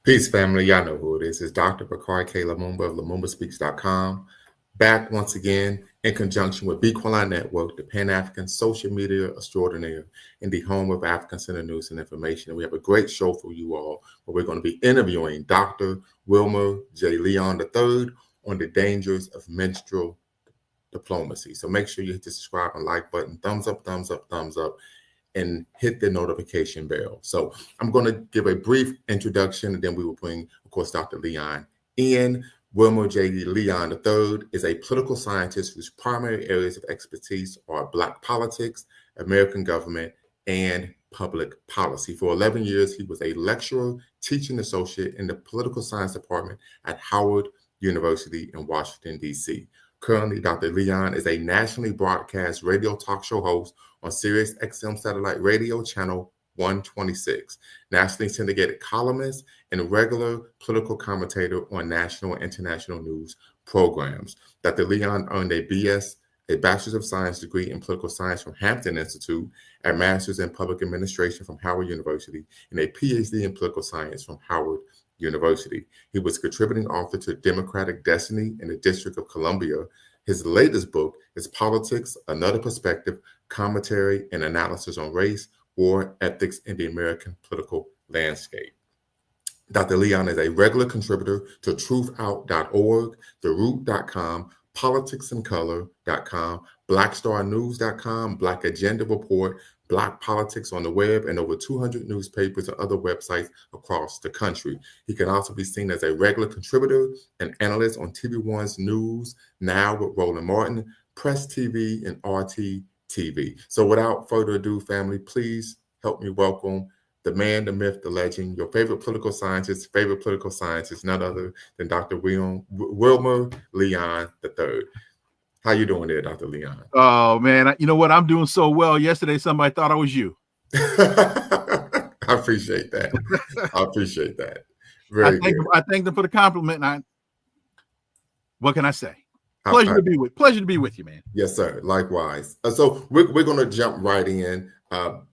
Peace, family. Y'all know who it is. It's Dr. Bakari K. Lumumba of LumumbaSpeaks.com. Back once again in conjunction with Bequaline Network, the Pan African social media extraordinaire, and the home of African Center News and Information. And we have a great show for you all where we're going to be interviewing Dr. Wilmer J. Leon III on the dangers of menstrual diplomacy. So make sure you hit the subscribe and like button, thumbs up, thumbs up, thumbs up, and hit the notification bell. So I'm going to give a brief introduction, and then we will bring, of course, Dr. Leon in. Wilmer J. Leon III is a political scientist whose primary areas of expertise are Black politics, American government, and public policy. For 11 years, he was a lecturer, teaching associate in the political science department at Howard University in Washington, D.C. Currently, Dr. Leon is a nationally broadcast radio talk show host on Sirius XM Satellite Radio Channel 126, nationally syndicated columnist and regular political commentator on national and international news programs. Dr. Leon earned a Bachelor's of Science degree in political science from Hampton Institute, a Master's in Public Administration from Howard University, and a PhD in political science from Howard University. He was a contributing author to Democratic Destiny in the District of Columbia. His latest book is Politics, Another Perspective, Commentary and Analysis on Race, War, Ethics, in the American Political Landscape. Dr. Leon is a regular contributor to truthout.org, theroot.com, politicsandcolor.com, blackstarnews.com, Black Agenda Report, Black Politics on the Web, and over 200 newspapers and other websites across the country. He can also be seen as a regular contributor and analyst on TV1's News Now with Roland Martin, Press TV, and RT TV. So without further ado, family, please help me welcome the man, the myth, the legend, your favorite political scientist, none other than Dr. Wilmer Leon III. How you doing there, Dr. Leon? Oh, man. You know what? I'm doing so well. Yesterday, somebody thought I was you. I appreciate that. Very good. I thank them for the compliment. What can I say? Pleasure to be with you, man. Yes, sir. Likewise. So we're going to jump right in.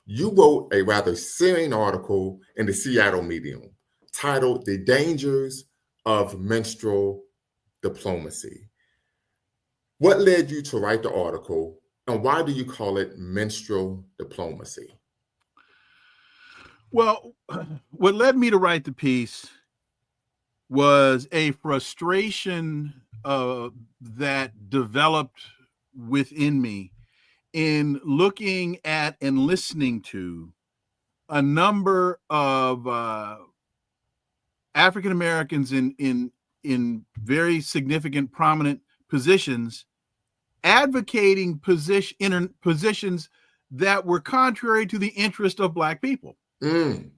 You wrote a rather searing article in the Seattle Medium titled "The Dangers of Menstrual Diplomacy." What led you to write the article, and why do you call it menstrual diplomacy? Well, what led me to write the piece was a frustration that developed within me in looking at and listening to a number of African Americans in very significant, prominent positions advocating positions that were contrary to the interest of Black people. And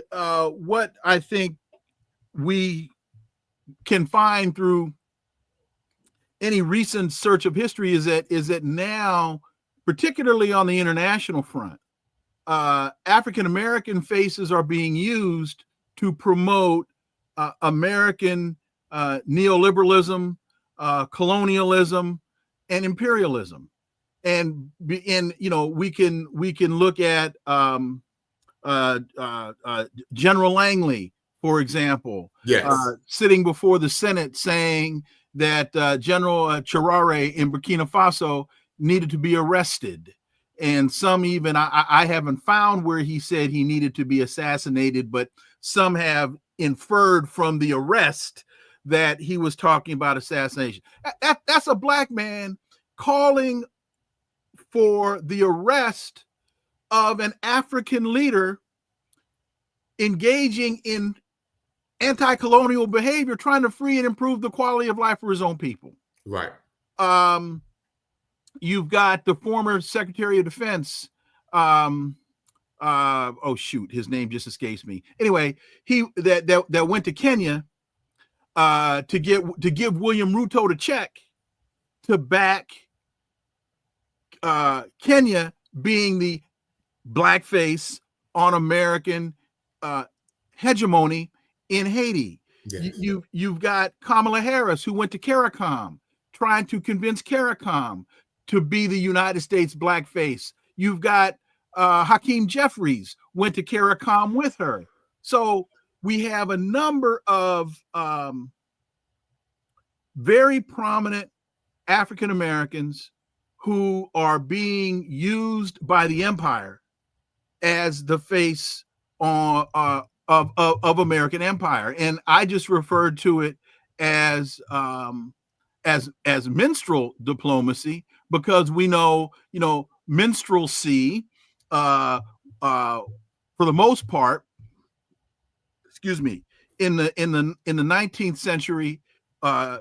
what I think we can find through any recent search of history is that now, particularly on the international front, African American faces are being used to promote American neoliberalism, colonialism, and imperialism. And we can look at General Langley, for example, sitting before the Senate saying that General Traoré in Burkina Faso needed to be arrested. And some even, I haven't found where he said he needed to be assassinated, but some have inferred from the arrest that he was talking about assassination. That's a Black man calling for the arrest of an African leader engaging in anti-colonial behavior, trying to free and improve the quality of life for his own people. Right. You've got the former Secretary of Defense. Oh shoot, his name just escapes me. Anyway, he that went to Kenya to give William Ruto the check to back Kenya being the blackface on American hegemony in Haiti. Yes. You've got Kamala Harris, who went to CARICOM, trying to convince CARICOM to be the United States blackface. You've got Hakeem Jeffries went to CARICOM with her. So we have a number of very prominent African Americans who are being used by the empire as the face of American empire, and I just referred to it as minstrel diplomacy, because we know, minstrelsy, for the most part, excuse me, in the 19th century,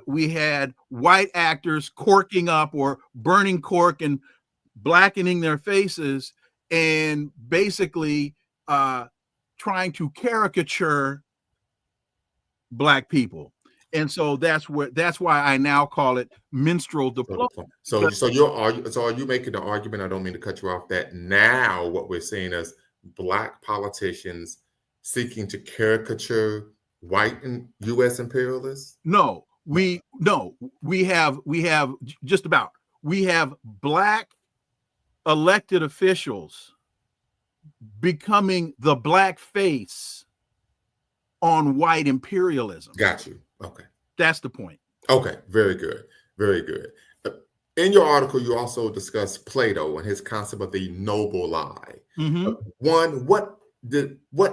we had white actors corking up or burning cork and blackening their faces, and basically trying to caricature Black people. And so that's why I now call it minstrel diplomacy. So are you making the argument, I don't mean to cut you off, that now what we're seeing is Black politicians seeking to caricature white and U.S. imperialists? No, we have Black elected officials becoming the Black face on white imperialism. Got you. Okay. That's the point. Okay. Very good. Very good. In your article, you also discuss Plato and his concept of the noble lie. Mm-hmm. One, what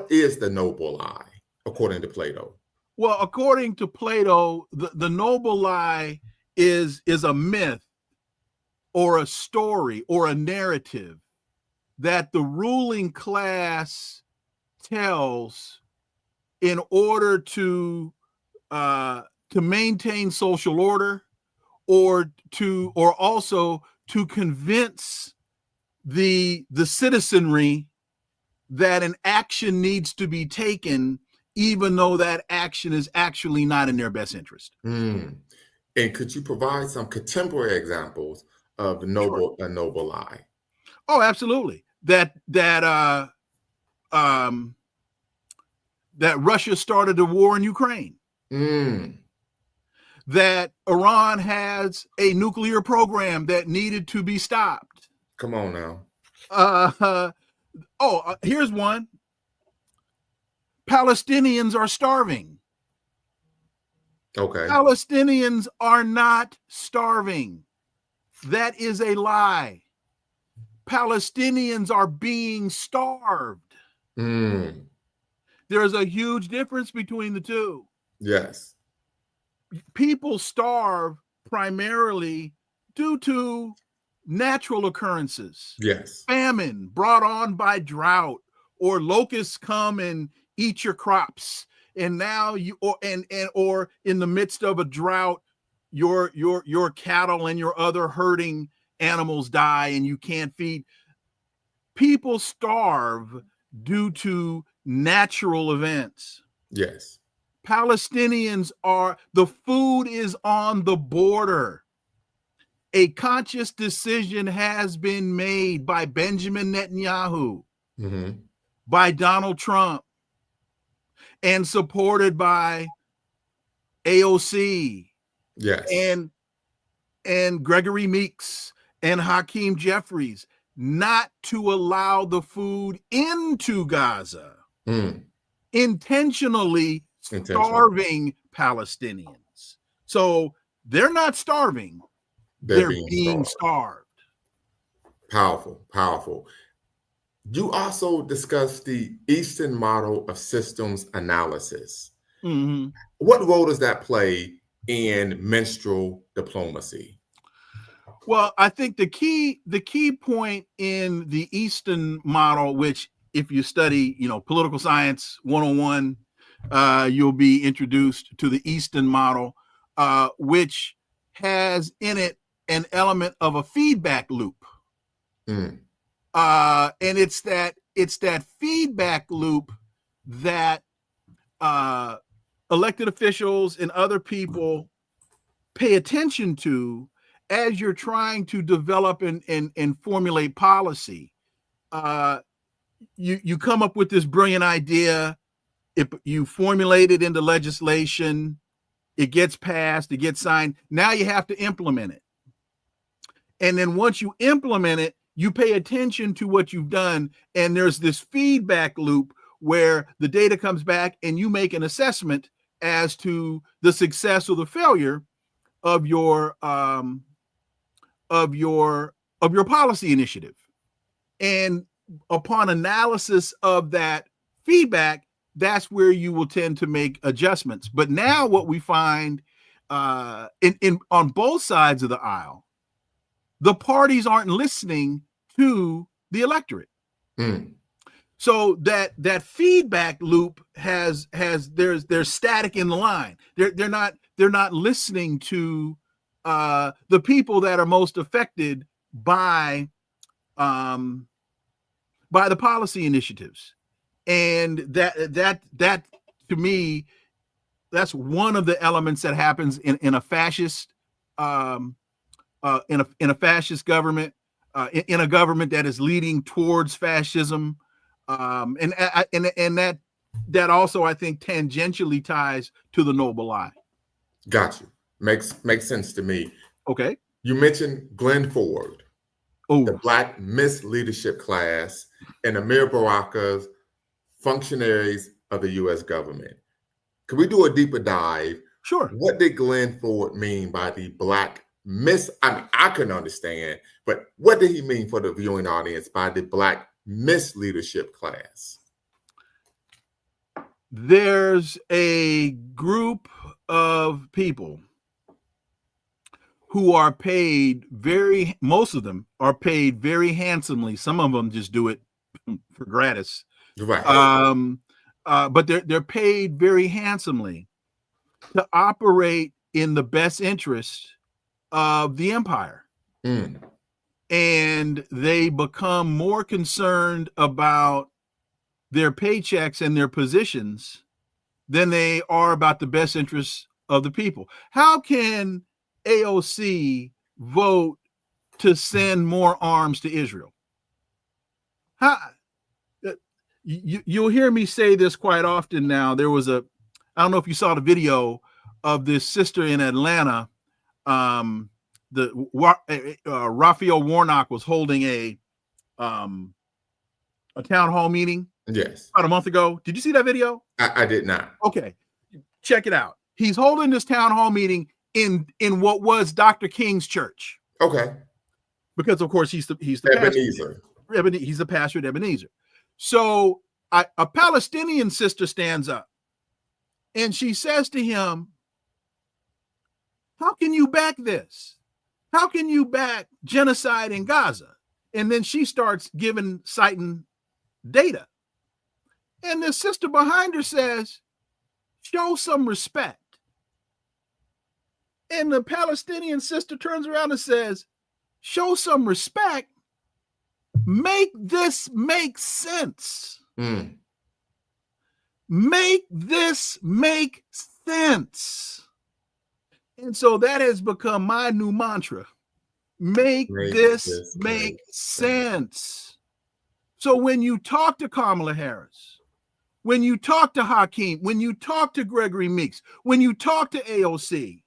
is the noble lie, according to Plato? Well, according to Plato, the noble lie is a myth or a story or a narrative that the ruling class tells in order to maintain social order, or also to convince the citizenry that an action needs to be taken, even though that action is actually not in their best interest. And could you provide some contemporary examples of a noble lie? Oh, absolutely. That Russia started a war in Ukraine. That Iran has a nuclear program that needed to be stopped. Come on now. Here's one. Palestinians are starving. Okay. Palestinians are not starving. That is a lie. Palestinians are being starved. There's a huge difference between the two. Yes. People starve primarily due to natural occurrences. Yes. Famine brought on by drought, or locusts come and eat your crops. And now or in the midst of a drought, your cattle and your other herding animals die and you can't feed. People starve due to natural events. Yes. Palestinians the food is on the border. A conscious decision has been made by Benjamin Netanyahu, by Donald Trump, and supported by AOC, yes, and Gregory Meeks and Hakeem Jeffries, not to allow the food into Gaza, intentionally starving Palestinians. So they're not starving, they're being starved. Powerful, powerful. You also discussed the Eastern model of systems analysis. What role does that play in minstrel diplomacy? Well, I think the key point in the Eastern model, which if you study, political science 101, you'll be introduced to the Eastern model, which has in it an element of a feedback loop. And it's that feedback loop that elected officials and other people pay attention to as you're trying to develop and formulate policy. You come up with this brilliant idea, if you formulate it into legislation, it gets passed, it gets signed. Now you have to implement it. And then once you implement it, you pay attention to what you've done, and there's this feedback loop where the data comes back and you make an assessment as to the success or the failure of your policy initiative. And upon analysis of that feedback, that's where you will tend to make adjustments. But now what we find on both sides of the aisle, the parties aren't listening to the electorate. So that feedback loop there's static in the line. They're not listening to the people that are most affected by the policy initiatives. And that to me, that's one of the elements that happens in a fascist in a fascist government, in a government that is leading towards fascism, and that also, I think, tangentially ties to the noble lie. Got you. Makes sense to me. Okay. You mentioned Glenn Ford, the Black Miss Leadership class, and Amir Baraka's functionaries of the U.S. government. Can we do a deeper dive? Sure. What did Glenn Ford mean by the Black Miss? I mean, I couldn't understand, but what did he mean for the viewing audience by the Black Miss Leadership class? There's a group of people who are paid most of them are paid very handsomely. Some of them just do it for gratis. Right. But they're paid very handsomely to operate in the best interest of the empire. And they become more concerned about their paychecks and their positions than they are about the best interests of the people. How can AOC vote to send more arms to Israel? You'll hear me say this quite often now. There was I don't know if you saw the video of this sister in Atlanta. Raphael Warnock was holding a town hall meeting. Yes. About a month ago. Did you see that video? I did not. Okay. Check it out. He's holding this town hall meeting in what was Dr. King's church. Okay. Because of course he's the Ebenezer. pastor. He's the pastor at Ebenezer. So a Palestinian sister stands up and she says to him, how can you back this? How can you back genocide in Gaza? And then she starts citing data. And the sister behind her says, show some respect. And the Palestinian sister turns around and says, show some respect. Make this make sense. Make this make sense. And so that has become my new mantra. Make this make sense. So when you talk to Kamala Harris, when you talk to Hakeem, when you talk to Gregory Meeks, when you talk to AOC,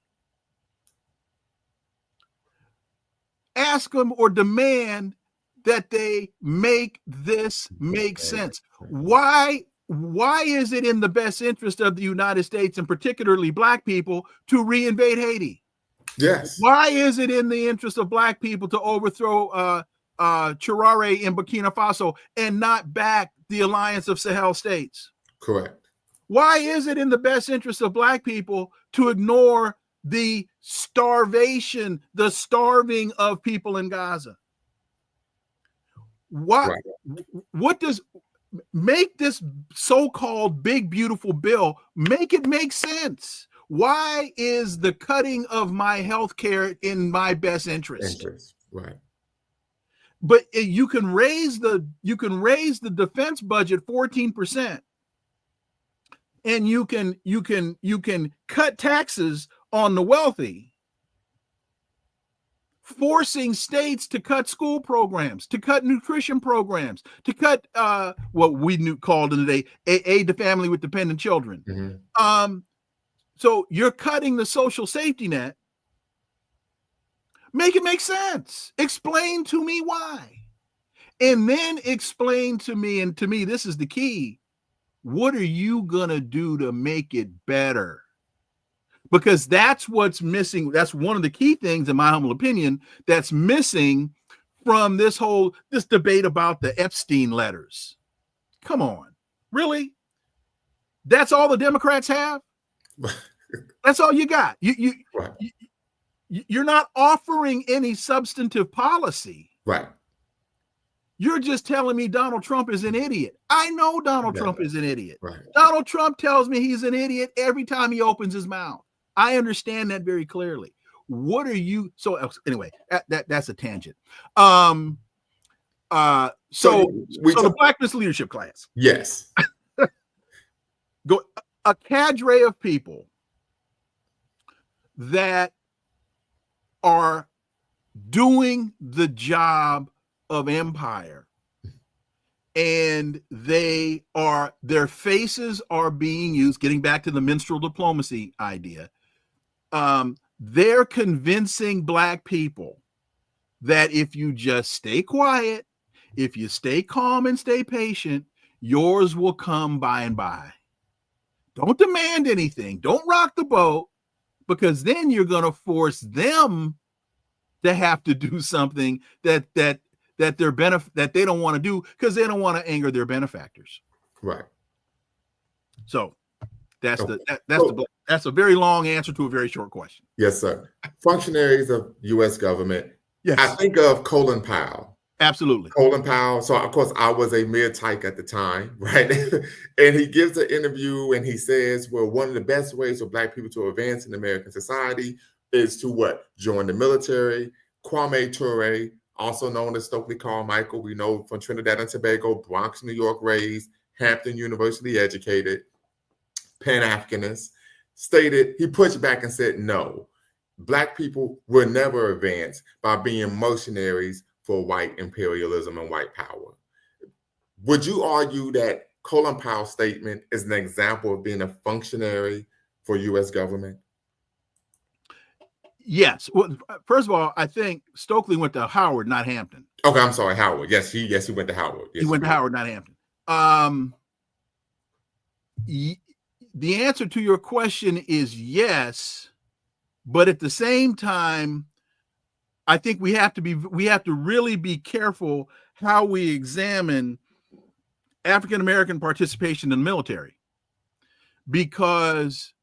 ask them or demand that they make this make sense. Why is it in the best interest of the United States, and particularly Black people, to reinvade Haiti? Yes. Why is it in the interest of Black people to overthrow Traoré in Burkina Faso and not back the alliance of Sahel states? Correct. Why is it in the best interest of Black people to ignore the starving of people in Gaza? What does make this so-called big, beautiful bill, make it make sense? Why is the cutting of my health care in my best interest? Right. But you can raise the defense budget 14%, and you can cut taxes on the wealthy, forcing states to cut school programs, to cut nutrition programs, to cut what we called in the day aid to family with dependent children. Mm-hmm. So you're cutting the social safety net. Make it make sense. Explain to me why. And then explain to me, and to me, this is the key. What are you going to do to make it better? Because that's what's missing. That's one of the key things, in my humble opinion, that's missing from this debate about the Epstein letters. Come on, really? That's all the Democrats have? That's all you got. You're not offering any substantive policy. Right. You're just telling me Donald Trump is an idiot. I know Donald Trump is an idiot. Right. Donald Trump tells me he's an idiot every time he opens his mouth. I understand that very clearly. What are you? So anyway, that's a tangent. So the Blackness leadership class. Yes. A cadre of people that are doing the job of empire, and their faces are being used, getting back to the minstrel diplomacy idea. They're convincing Black people that if you just stay quiet, if you stay calm and stay patient, yours will come by and by. Don't demand anything. Don't rock the boat, because then you're going to force them to have to do something that they don't want to do, because they don't want to anger their benefactors. Right. So that's a very long answer to a very short question. Yes, sir. Functionaries of U.S. government. Yes. I think of Colin Powell. Absolutely. Colin Powell. So, of course, I was a mid-tyke at the time, right? And he gives an interview and he says, well, one of the best ways for Black people to advance in American society is to what? Join the military. Kwame Ture, also known as Stokely Carmichael, we know from Trinidad and Tobago, Bronx, New York raised, Hampton University educated, Pan-Africanist, stated, he pushed back and said, no, Black people will never advance by being mercenaries for white imperialism and white power. Would you argue that Colin Powell's statement is an example of being a functionary for U.S. government? Yes. Well, first of all, I think Stokely went to Howard, not Hampton. Okay, I'm sorry, Howard. Yes, he went to Howard. Yes, he went to Howard, not Hampton. The answer to your question is yes, but at the same time, I think we have to really be careful how we examine African American participation in the military, because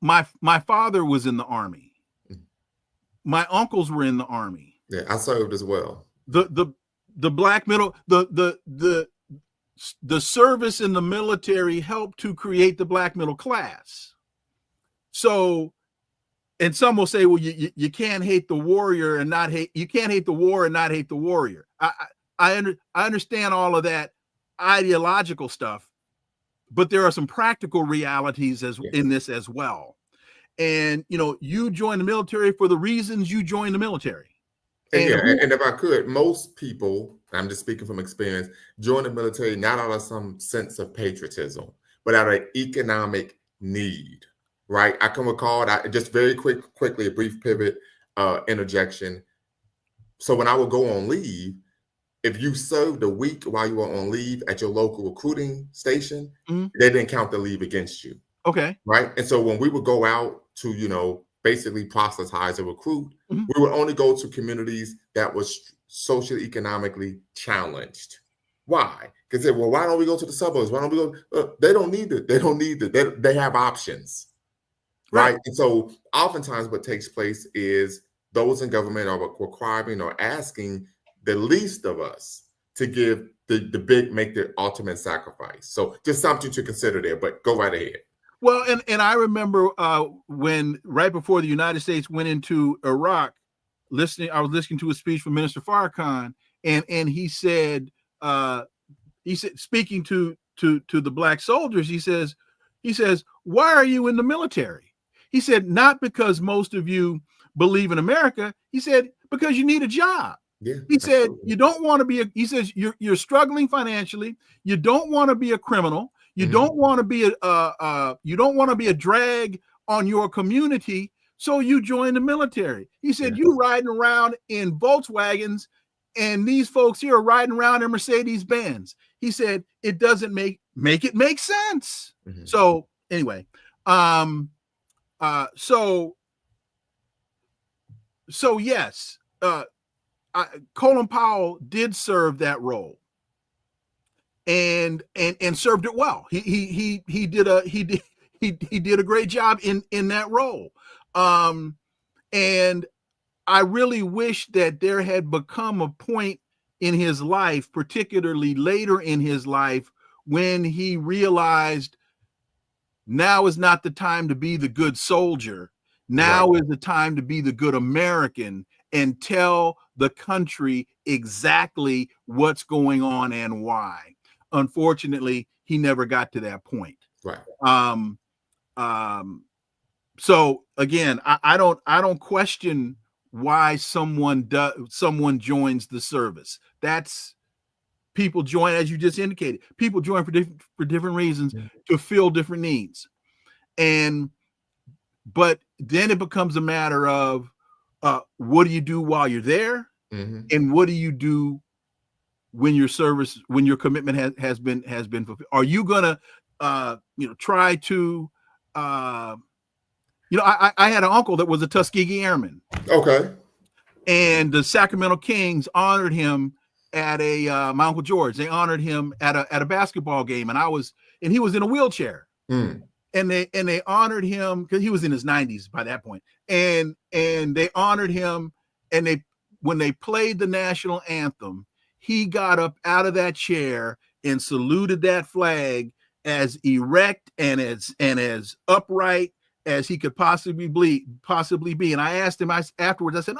my father was in the Army. My uncles were in the Army. Yeah, I served as well. The black middle, the service in the military helped to create the Black middle class. So, and some will say, well, you can't hate the warrior and not hate, you can't hate the war and not hate the warrior. I understand all of that ideological stuff, but there are some practical realities in this as well. And, you join the military for the reasons you join the military. And if I could, most people, I'm just speaking from experience, join the military not out of some sense of patriotism, but out of economic need, right? I can recall that, just very quickly, a brief pivot interjection. So when I would go on leave, if you served a week while you were on leave at your local recruiting station, they didn't count the leave against you. Okay. Right. And so when we would go out to, basically proselytize and recruit, we would only go to communities that was socially, economically challenged. Why? Because well, why don't we go to the suburbs? Why don't we go? They don't need it. They don't need it. They have options. Right. And so oftentimes what takes place is those in government are requiring or asking the least of us to give make the ultimate sacrifice. So just something to consider there, but go right ahead. Well, and I remember when right before the United States went into Iraq, I was listening to a speech from Minister Farrakhan, and he said, speaking to the Black soldiers, he says, why are you in the military? He said, not because most of you believe in America. He said, because you need a job. Yeah, he said, you don't want to be he says, you're struggling financially. You don't want to be a criminal. You don't want to be a drag on your community. So you join the military. He said, you riding around in Volkswagens and these folks here are riding around in Mercedes Benz. He said it doesn't make it make sense. Mm-hmm. So anyway, so yes, Colin Powell did serve that role, and served it well. He did a great job in that role, and I really wish that there had become a point in his life, particularly later in his life, when he realized now is not the time to be the good soldier. Now is the time to be the good American and tell the country exactly what's going on and why. Unfortunately, he never got to that point. Right. So again, I don't question why someone joins the service. That's people join, as you just indicated. People join for different reasons, to fill different needs, but then it becomes a matter of what do you do while you're there, and what do you do when your commitment has been fulfilled? Are you gonna try to I had an uncle that was a Tuskegee Airman. Okay. And the Sacramento Kings honored him at my Uncle George. They honored him at a basketball game, and he was in a wheelchair. And they honored him because he was in his 90s by that point. And they honored him, and when they played the national anthem, he got up out of that chair and saluted that flag as erect and as upright as he could possibly be. And I asked him afterwards, I said,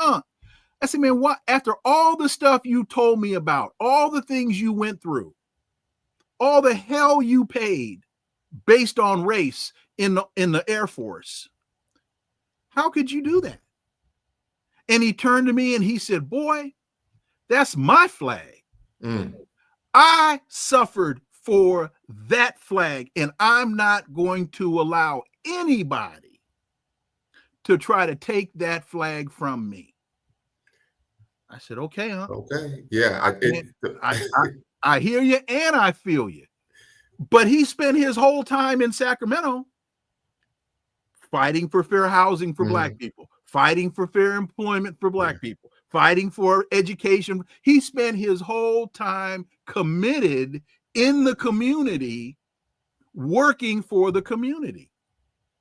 man, what, after all the stuff you told me about, all the things you went through, all the hell you paid based on race in the Air Force, how could you do that? And he turned to me and he said, boy, that's my flag. I suffered for that flag, and I'm not going to allow anybody to try to take that flag from me. I said, okay, huh? Okay. Yeah. I hear you and I feel you. But he spent his whole time in Sacramento fighting for fair housing for Black people, fighting for fair employment for Black people, fighting for education. He spent his whole time committed in the community, working for the community.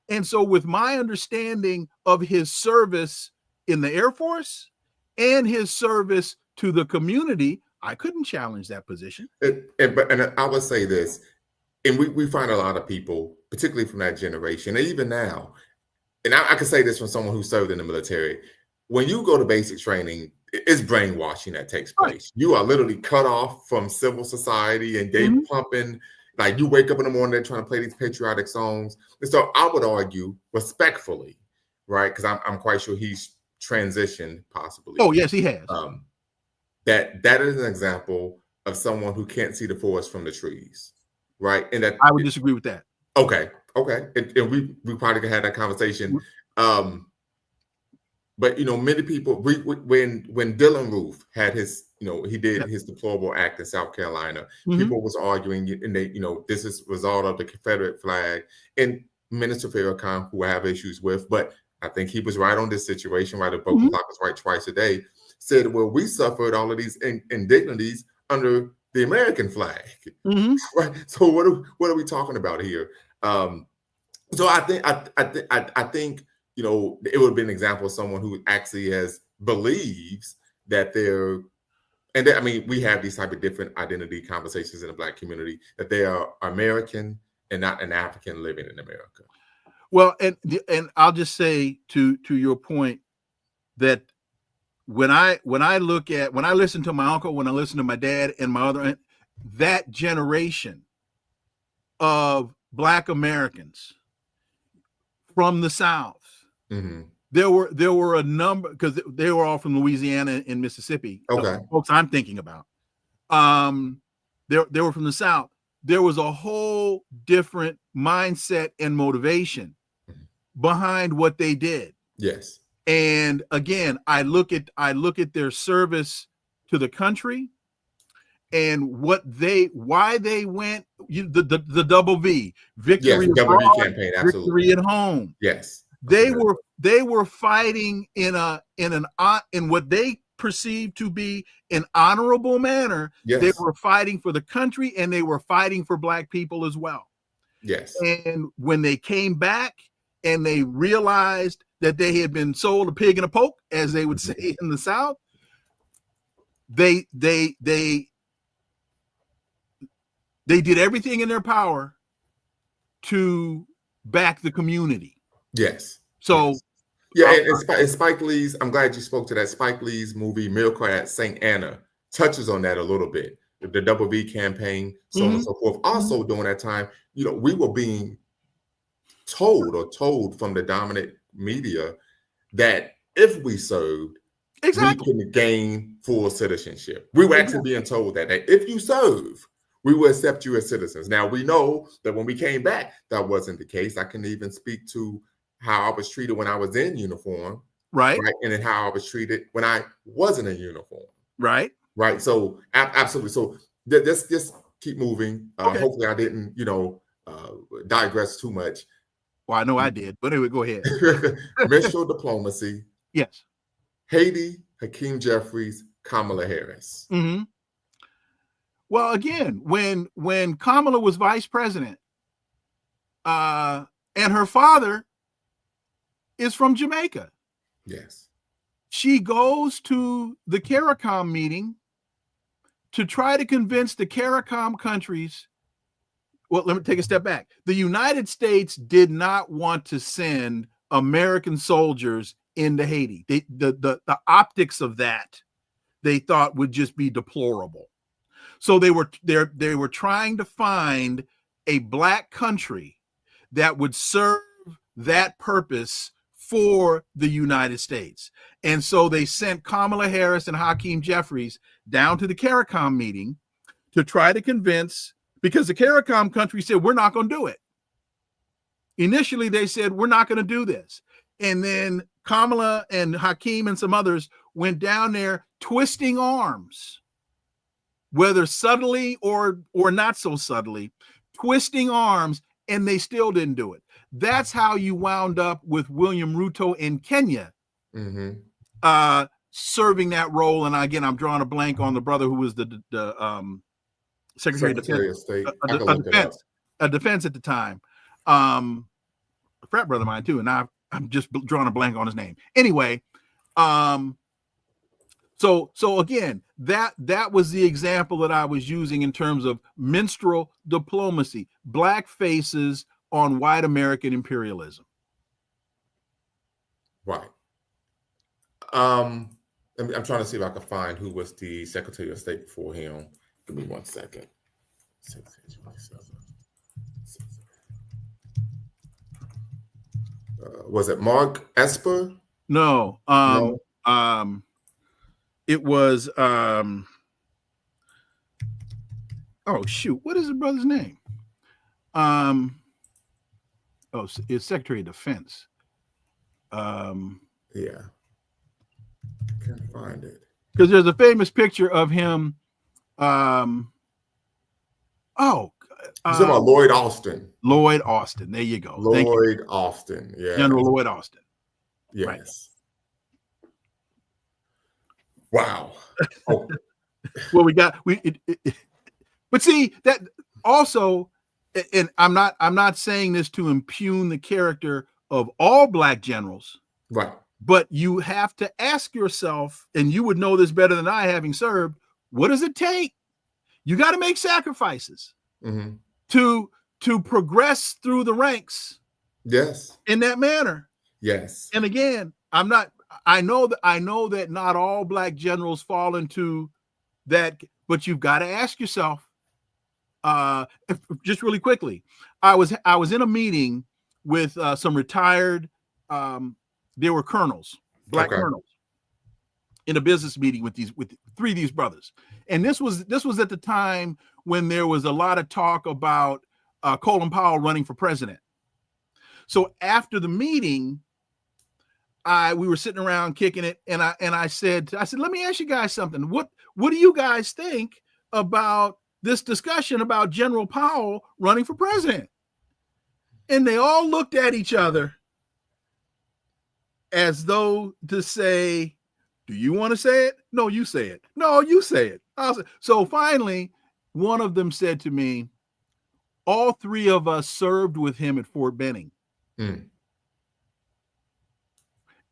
And so with my understanding of his service in the Air Force and his service to the community, I couldn't challenge that position. And I would say this, and we find a lot of people, particularly from that generation, and even now, and I can say this from someone who served in the military, when you go to basic training, it's brainwashing that takes place. Right. You are literally cut off from civil society, and they pumping, like you wake up in the morning, they're trying to play these patriotic songs. And so I would argue respectfully, right? Because I'm quite sure he's transitioned possibly. Oh, yes, he has. That is an example of someone who can't see the forest from the trees, right? And that I would disagree with that. Okay. And we probably could have that conversation. But many people, when Dylan Roof had his, he did his deplorable act in South Carolina, people was arguing, and they, this is result of the Confederate flag, and Minister Farrakhan, who I have issues with, but I think he was right on this situation, right? A broken clock is right twice a day, said, well, we suffered all of these indignities under the American flag, right? So what are we talking about here? So I think it would have been an example of someone who actually believes that we have these type of different identity conversations in the Black community, that they are American and not an African living in America. Well, and I'll just say to your point that when I listen to my uncle, when I listen to my dad and my other, that generation of Black Americans from the South, there were a number, because they were all from Louisiana and Mississippi. Okay, folks I'm thinking about. They were from the South. There was a whole different mindset and motivation behind what they did. Yes. And again, I look at their service to the country and why they went, the double V, victory Yes, double V abroad, campaign, absolutely. victory at home. Yes. They were fighting in what they perceived to be an honorable manner. Yes. They were fighting for the country, and they were fighting for Black people as well. Yes. And when they came back and they realized that they had been sold a pig in a poke, as they would say in the South, they did everything in their power to back the community. Yes. So, yes. Yeah, and Spike Lee's, I'm glad you spoke to that. Spike Lee's movie Miracle at St. Anna touches on that a little bit. The double V campaign, so on and so forth. Also, during that time, we were being told from the dominant media that if we served, we couldn't gain full citizenship. We were actually being told that if you serve, we will accept you as citizens. Now, we know that when we came back, that wasn't the case. I can even speak to how I was treated when I was in uniform. Right. And then how I was treated when I wasn't in uniform. Right. Right. So, absolutely. So, let's just keep moving. Hopefully, I didn't, digress too much. Well, I know I did, but anyway, go ahead. Minstrel diplomacy. Yes. Haiti, Hakeem Jeffries, Kamala Harris. Mm-hmm. Well, again, when Kamala was vice president, and her father is from Jamaica. Yes. She goes to the CARICOM meeting to try to convince the CARICOM countries. Well, let me take a step back. The United States did not want to send American soldiers into Haiti. The optics of that, they thought would just be deplorable. So they were trying to find a Black country that would serve that purpose for the United States. And so they sent Kamala Harris and Hakeem Jeffries down to the CARICOM meeting to try to convince, because the CARICOM country said, we're not going to do it. Initially, they said, we're not going to do this. And then Kamala and Hakeem and some others went down there twisting arms, whether subtly or not so subtly, twisting arms, and they still didn't do it. That's how you wound up with William Ruto in Kenya, serving that role. And again, I'm drawing a blank on the brother who was the Secretary of Defense, Defense at the time. A frat brother of mine too, and I'm just drawing a blank on his name. Anyway, so again, that was the example that I was using in terms of minstrel diplomacy, Black faces on white American imperialism. Right. I'm trying to see if I can find who was the Secretary of State before him. Give me 1 second. Was it Mark Esper? No. No. It was oh shoot, what is the brother's name? It's Secretary of Defense. Yeah. Can't find it. Because there's a famous picture of him. He's about Lloyd Austin. Lloyd Austin. There you go. Lloyd Austin. Yeah. General Lloyd Austin. Yes. Right. Wow. Oh. Well, but see that also, and I'm not saying this to impugn the character of all Black generals. Right. But you have to ask yourself, and you would know this better than I, having served, what does it take? You got to make sacrifices to progress through the ranks. Yes. In that manner. Yes. And again, I know that not all Black generals fall into that, but you've got to ask yourself, just really quickly. I was in a meeting with some retired, they were colonels, Black colonels, in a business meeting with three of these brothers. And this was at the time when there was a lot of talk about Colin Powell running for president. So after the meeting, we were sitting around kicking it, and I said, let me ask you guys something. What what do you guys think about this discussion about General Powell running for president? And they all looked at each other as though to say, do you want to say it? No, you say it. No, you say it. So finally, one of them said to me, all three of us served with him at Fort Benning. Mm.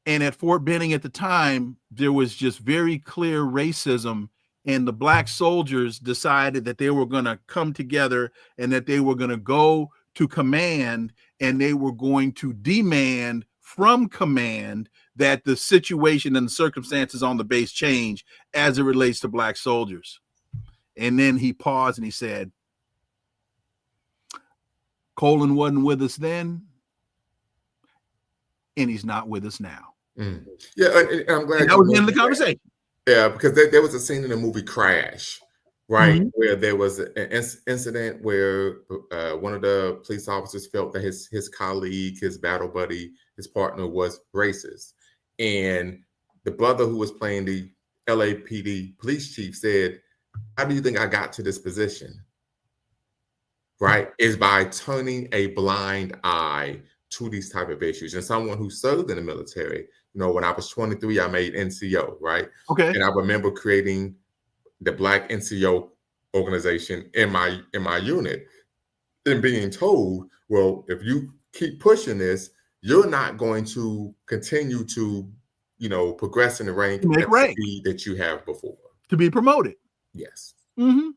And at Fort Benning at the time, there was just very clear racism, and the black soldiers decided that they were going to come together and that they were going to go to command, and they were going to demand from command that the situation and the circumstances on the base change as it relates to black soldiers. And then he paused and he said, Colin wasn't with us then, and he's not with us now. Mm. Yeah, and I'm glad that was the end of the conversation. Yeah, because there was a scene in the movie Crash, right, where there was an incident where one of the police officers felt that his colleague, his battle buddy, his partner was racist. And the brother who was playing the LAPD police chief said, how do you think I got to this position? Right? Is by turning a blind eye to these type of issues. And someone who served in the military, when I was 23, I made NCO, right? Okay. And I remember creating the Black NCO organization in my unit and being told, well, if you keep pushing this, you're not going to continue to, progress in the rank at the speed that you have before. To be promoted. Yes. Mm-hmm.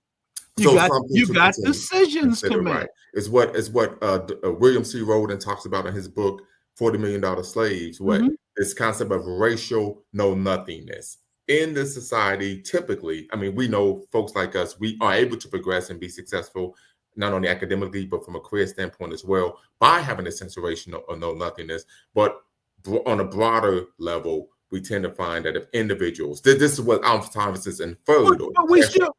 You got decisions to make. Right. It's what William C. Roden talks about in his book, $40 Million Slaves, this concept of racial know-nothingness. In this society, typically, we know folks like us, we are able to progress and be successful, not only academically, but from a career standpoint as well, by having a sense of racial or know-nothingness. But on a broader level, we tend to find that if individuals, this is what optometrists inferred.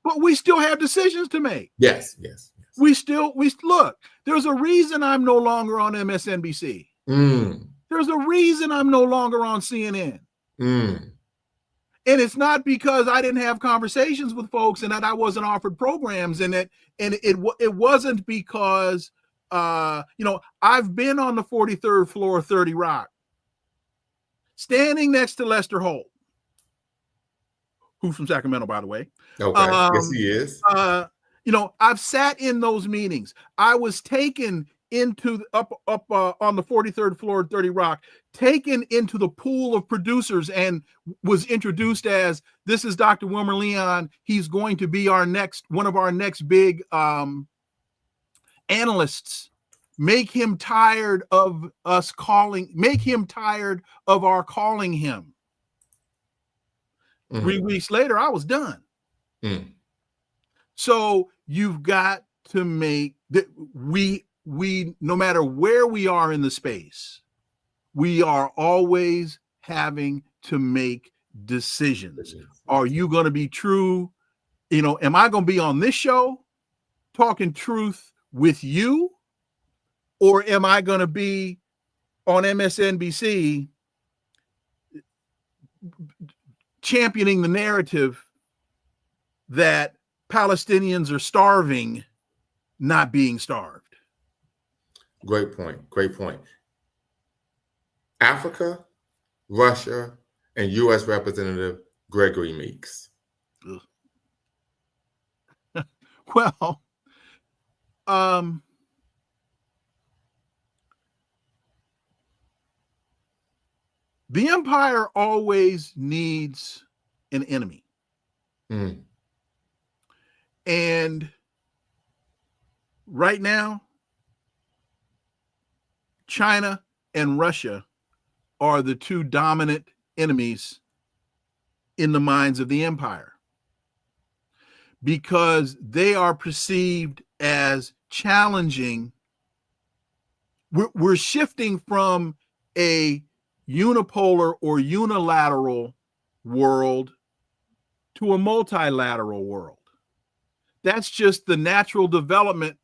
But we still have decisions to make. Yes. We look, there's a reason I'm no longer on MSNBC. There's a reason I'm no longer on CNN. And it's not because I didn't have conversations with folks and that I wasn't offered programs, and it wasn't because I've been on the 43rd floor of 30 Rock, standing next to Lester Holt, who's from Sacramento, by the way. Okay, yes, he is. I've sat in those meetings. I was taken into up on the 43rd floor of 30 Rock, taken into the pool of producers and was introduced as, this is Dr. Wilmer Leon. He's going to be one of our next big analysts. Make him tired of us calling, make him tired of our calling him. 3 weeks later, I was done. So you've got to make that we no matter where we are in the space, we are always having to make decisions. Are you going to be true? Am I going to be on this show talking truth with you? Or am I going to be on MSNBC championing the narrative that Palestinians are starving, not being starved? Great point. Africa, Russia, and U.S. Representative Gregory Meeks. Well, the empire always needs an enemy. And right now, China and Russia are the two dominant enemies in the minds of the empire, because they are perceived as challenging. We're shifting from a unipolar or unilateral world to a multilateral world. That's just the natural development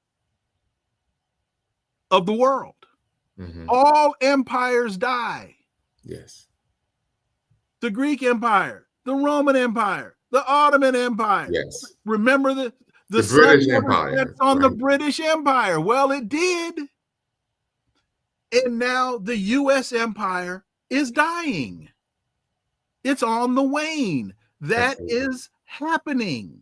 of the world. All empires die. Yes. The Greek Empire, the Roman Empire, The Ottoman Empire. Yes. Remember the sun British never Empire. sets on the British Empire. Well, it did. And now the U.S. empire is dying. It's on the wane. That is happening.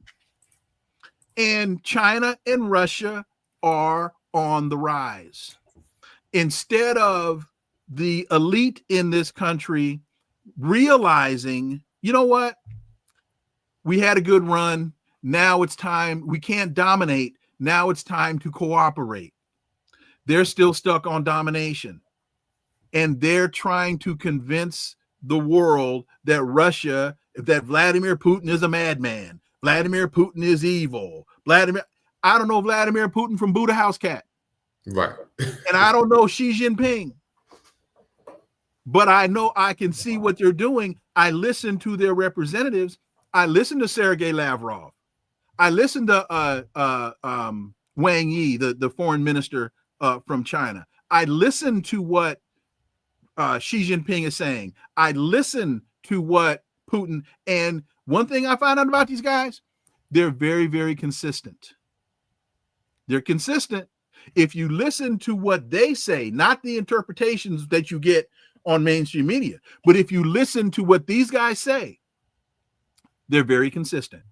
And China and Russia are on the rise. Instead of the elite in this country realizing, you know what? We had a good run. Now it's time. We can't dominate. Now it's time to cooperate. They're still stuck on domination. And they're trying to convince the world that Russia, that Vladimir Putin is a madman. Vladimir Putin is evil. I don't know Vladimir Putin from Buddha House Cat. Right. And I don't know Xi Jinping. But I know I can see what they're doing. I listen to their representatives. I listen to Sergei Lavrov. I listen to Wang Yi, the foreign minister from China. I listen to what Xi Jinping is saying. I listen to what Putin, and one thing I find out about these guys, they're very, very consistent. They're consistent. If you listen to what they say, not the interpretations that you get on mainstream media, but if you listen to what these guys say, they're very consistent.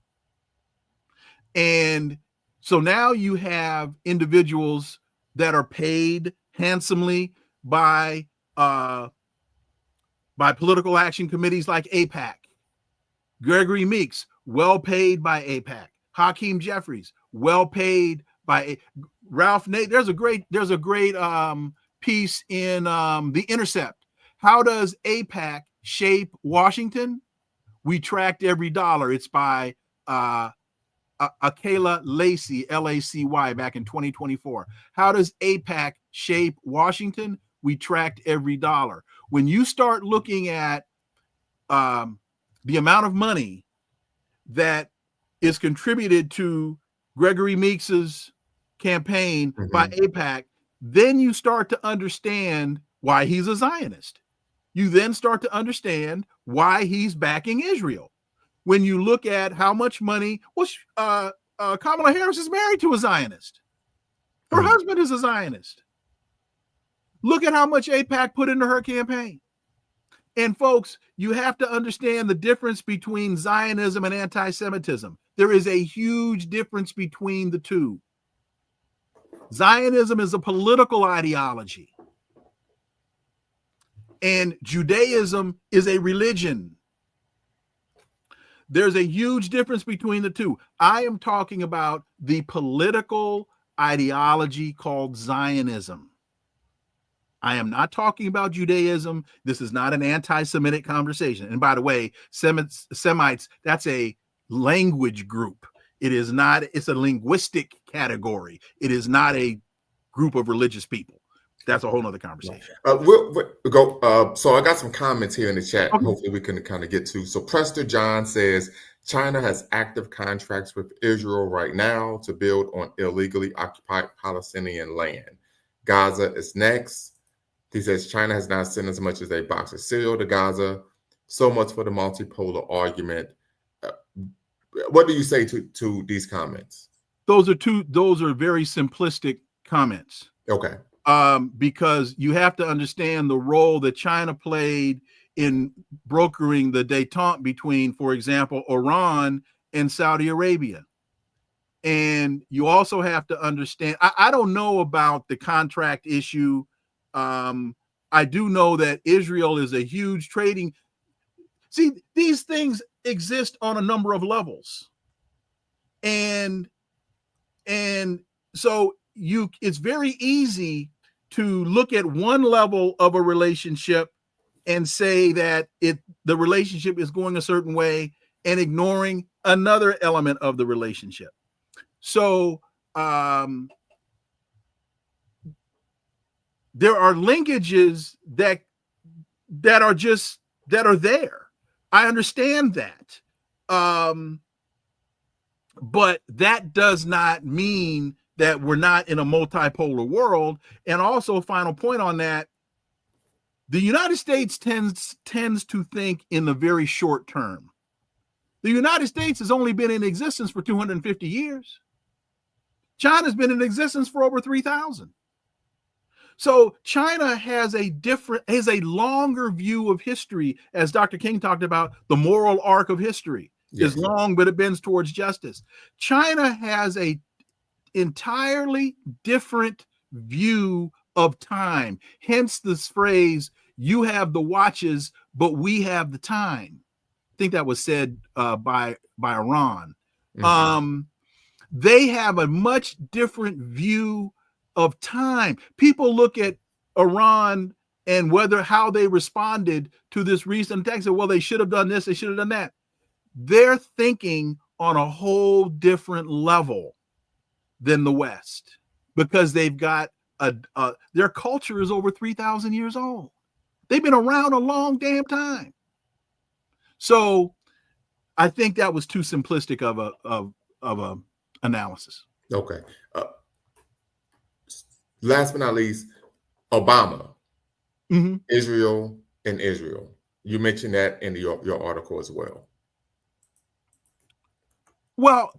And so now you have individuals that are paid handsomely by political action committees like AIPAC. Gregory Meeks, well paid by AIPAC. Hakeem Jeffries, well paid by Ralph Nate. There's a great piece in The Intercept. How does AIPAC shape Washington? We tracked every dollar. It's by Akela Lacy, Lacy, back in 2024. How does AIPAC shape Washington? We tracked every dollar. When you start looking at the amount of money that is contributed to Gregory Meeks's campaign by AIPAC, then you start to understand why he's a Zionist. You then start to understand why he's backing Israel. When you look at how much money, Kamala Harris is married to a Zionist. Her husband is a Zionist. Look at how much AIPAC put into her campaign. And folks, you have to understand the difference between Zionism and anti-Semitism. There is a huge difference between the two. Zionism is a political ideology, and Judaism is a religion. There's a huge difference between the two. I am talking about the political ideology called Zionism. I am not talking about Judaism. This is not an anti-Semitic conversation. And by the way, Semites, that's a language group. It is not, it's a linguistic category. It is not a group of religious people. That's a whole nother conversation. We'll go. So I got some comments here in the chat. Okay. Hopefully we can kind of get to. So Prester John says, China has active contracts with Israel right now to build on illegally occupied Palestinian land. Gaza is next. He says China has not sent as much as a box of cereal to Gaza. So much for the multipolar argument. What do you say to these comments? Those are very simplistic comments. Okay. Because you have to understand the role that China played in brokering the détente between, for example, Iran and Saudi Arabia. And you also have to understand, I don't know about the contract issue. I do know that Israel is a huge trading. See, these things exist on a number of levels. And so it's very easy to look at one level of a relationship and say that the relationship is going a certain way and ignoring another element of the relationship. So there are linkages that are there. I understand that. But that does not mean that we're not in a multipolar world. And also, final point on that, the United States tends to think in the very short term. The United States has only been in existence for 250 years. China's been in existence for over 3,000. So China has a longer view of history, as Dr. King talked about. The moral arc of history is long, but it bends towards justice. China has a entirely different view of time. Hence this phrase, "You have the watches, but we have the time." I think that was said by Iran. Mm-hmm. They have a much different view of time. People look at Iran and how they responded to this recent attack. Well, they should have done this, they should have done that. They're thinking on a whole different level than the West, because they've got their culture is over 3,000 years old. They've been around a long damn time. So I think that was too simplistic of a analysis. Okay. Last but not least, Obama, mm-hmm. Israel and Israel. You mentioned that in your article as well. Well,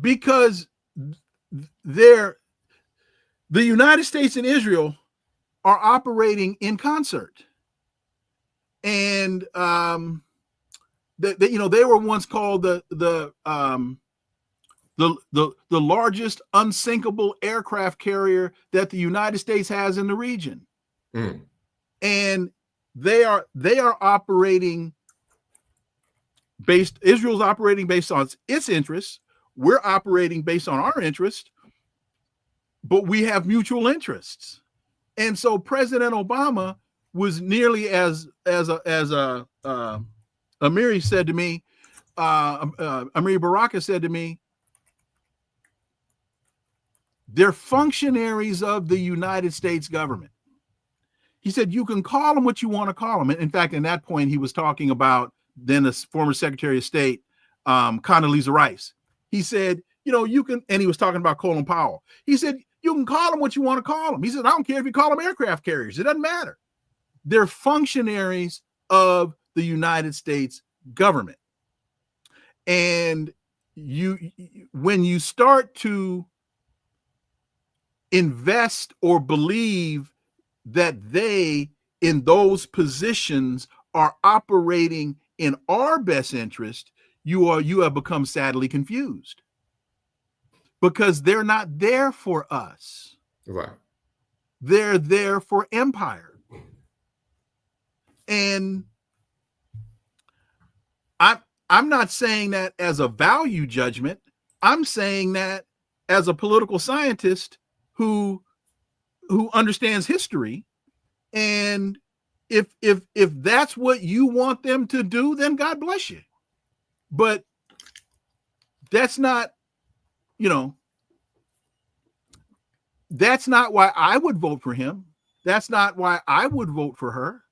because the United States and Israel are operating in concert, and they were once called the largest unsinkable aircraft carrier that the United States has in the region, and they are operating based. Israel's operating based on its interests. We're operating based on our interest, but we have mutual interests. And so President Obama was nearly as Amiri said to me, Amiri Baraka said to me, they're functionaries of the United States government. He said, you can call them what you want to call them. In fact, in that point, he was talking about then the former Secretary of State, Condoleezza Rice. He said, you can, and he was talking about Colin Powell. He said, you can call them what you want to call them. He said, I don't care if you call them aircraft carriers. It doesn't matter. They're functionaries of the United States government. And when you start to invest or believe that they, in those positions, are operating in our best interest, you have become sadly confused, because they're not there for us. Right. They're there for empire. And I'm not saying that as a value judgment. I'm saying that as a political scientist who understands history. And if that's what you want them to do, then God bless you. But that's not, that's not why I would vote for him. That's not why I would vote for her.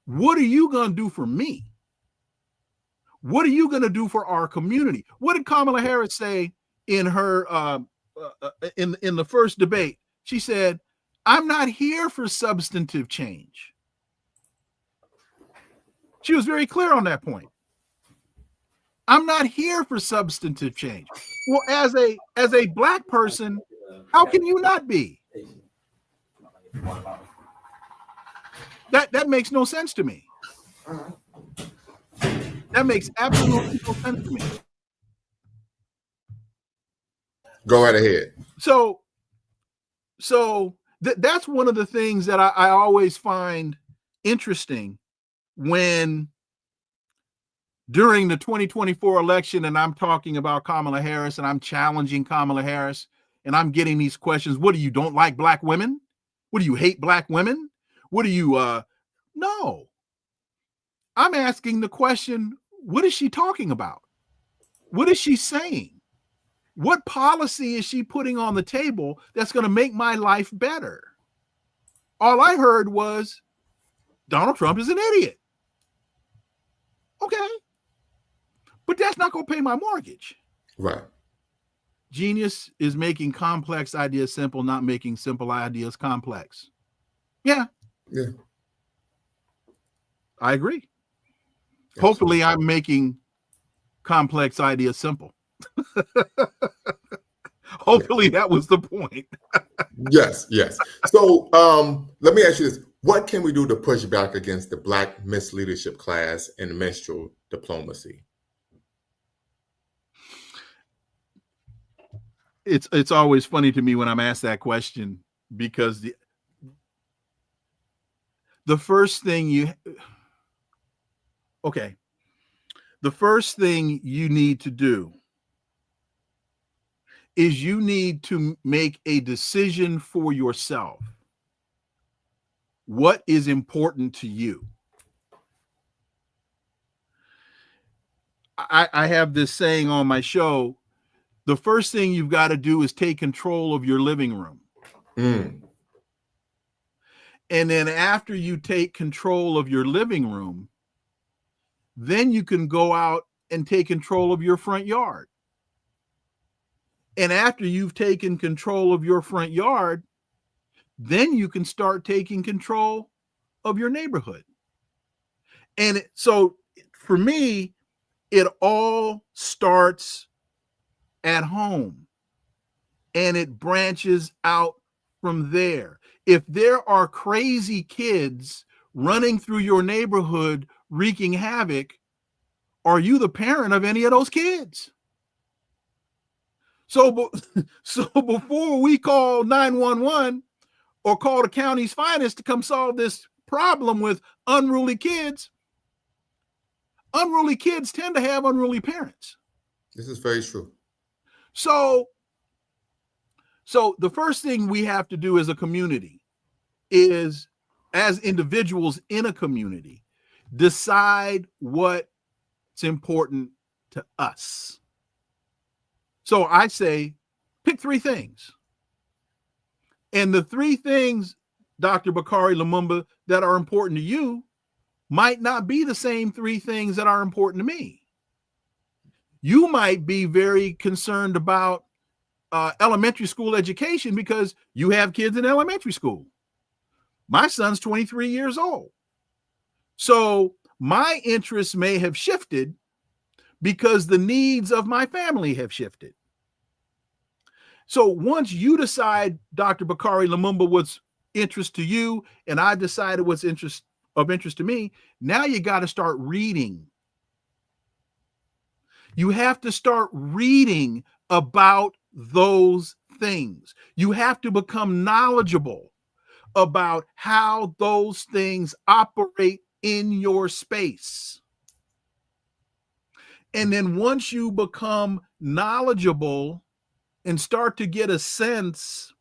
What are you going to do for me? What are you going to do for our community? What did Kamala Harris say in her in the first debate? She said, I'm not here for substantive change. She was very clear on that point. I'm not here for substantive change. Well, as a Black person, how can you not be? That makes no sense to me. That makes absolutely no sense to me. Go right ahead. So that's one of the things that I always find interesting when during the 2024 election, and I'm talking about Kamala Harris, and I'm challenging Kamala Harris, and I'm getting these questions. What do you don't like Black women? What do you hate Black women? What do you no. I'm asking the question, what is she talking about? What is she saying? What policy is she putting on the table that's going to make my life better? All I heard was Donald Trump is an idiot. Okay. But that's not going to pay my mortgage. Right. Genius is making complex ideas simple, not making simple ideas complex. Yeah. Yeah. I agree. Hopefully I'm making complex ideas simple. Hopefully that was the point. Yes. So let me ask you this. What can we do to push back against the Black Miss Leadership class and minstrel diplomacy? It's always funny to me when I'm asked that question, because the first thing you need to do is you need to make a decision for yourself. What is important to you? I have this saying on my show: the first thing you've got to do is take control of your living room. And then after you take control of your living room, then you can go out and take control of your front yard. And after you've taken control of your front yard, then you can start taking control of your neighborhood. And so for me, it all starts at home and it branches out from there. If there are crazy kids running through your neighborhood wreaking havoc, are you the parent of any of those kids? So before we call 911 or call the county's finest to come solve this problem with unruly kids tend to have unruly parents. This is very true. So the first thing we have to do as a community is, as individuals in a community, decide what's important to us. So I say, pick 3 things. And the 3 things, Dr. Bakari Lumumba, that are important to you might not be the same 3 things that are important to me. You might be very concerned about elementary school education because you have kids in elementary school. My son's 23 years old. So my interests may have shifted because the needs of my family have shifted. So once you decide, Dr. Bakari Lumumba, what's interest to you, and I decided what's of interest to me, now you got to start reading. You have to start reading about those things. You have to become knowledgeable about how those things operate in your space. And then once you become knowledgeable and start to get a sense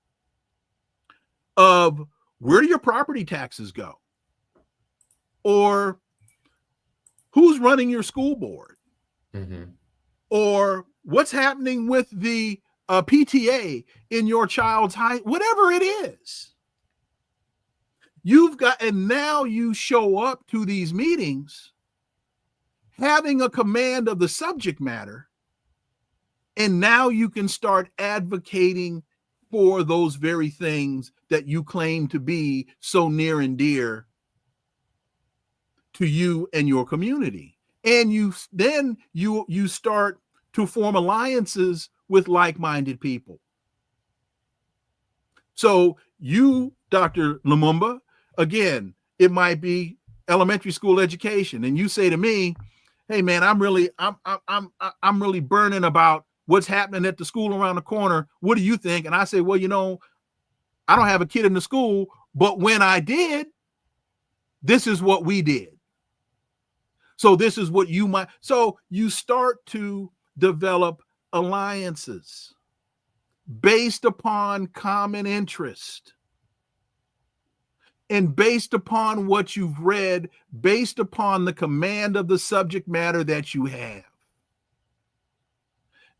of where do your property taxes go, or who's running your school board, or what's happening with the PTA in your child's high, whatever it is, you've got, and now you show up to these meetings having a command of the subject matter, and now you can start advocating for those very things that you claim to be so near and dear to you and your community. And you start to form alliances with like-minded people. So you, Dr. Lumumba, again, it might be elementary school education, and you say to me, "Hey man, I'm really burning about what's happening at the school around the corner. What do you think?" And I say, "Well, I don't have a kid in the school, but when I did, this is what we did. So this is what you might." So you start to develop alliances based upon common interest and based upon what you've read, based upon the command of the subject matter that you have.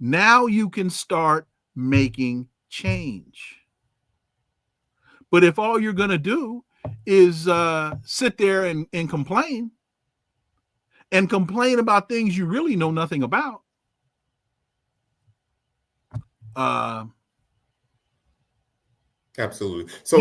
Now you can start making change. But if all you're going to do is sit there and complain about things you really know nothing about, absolutely. So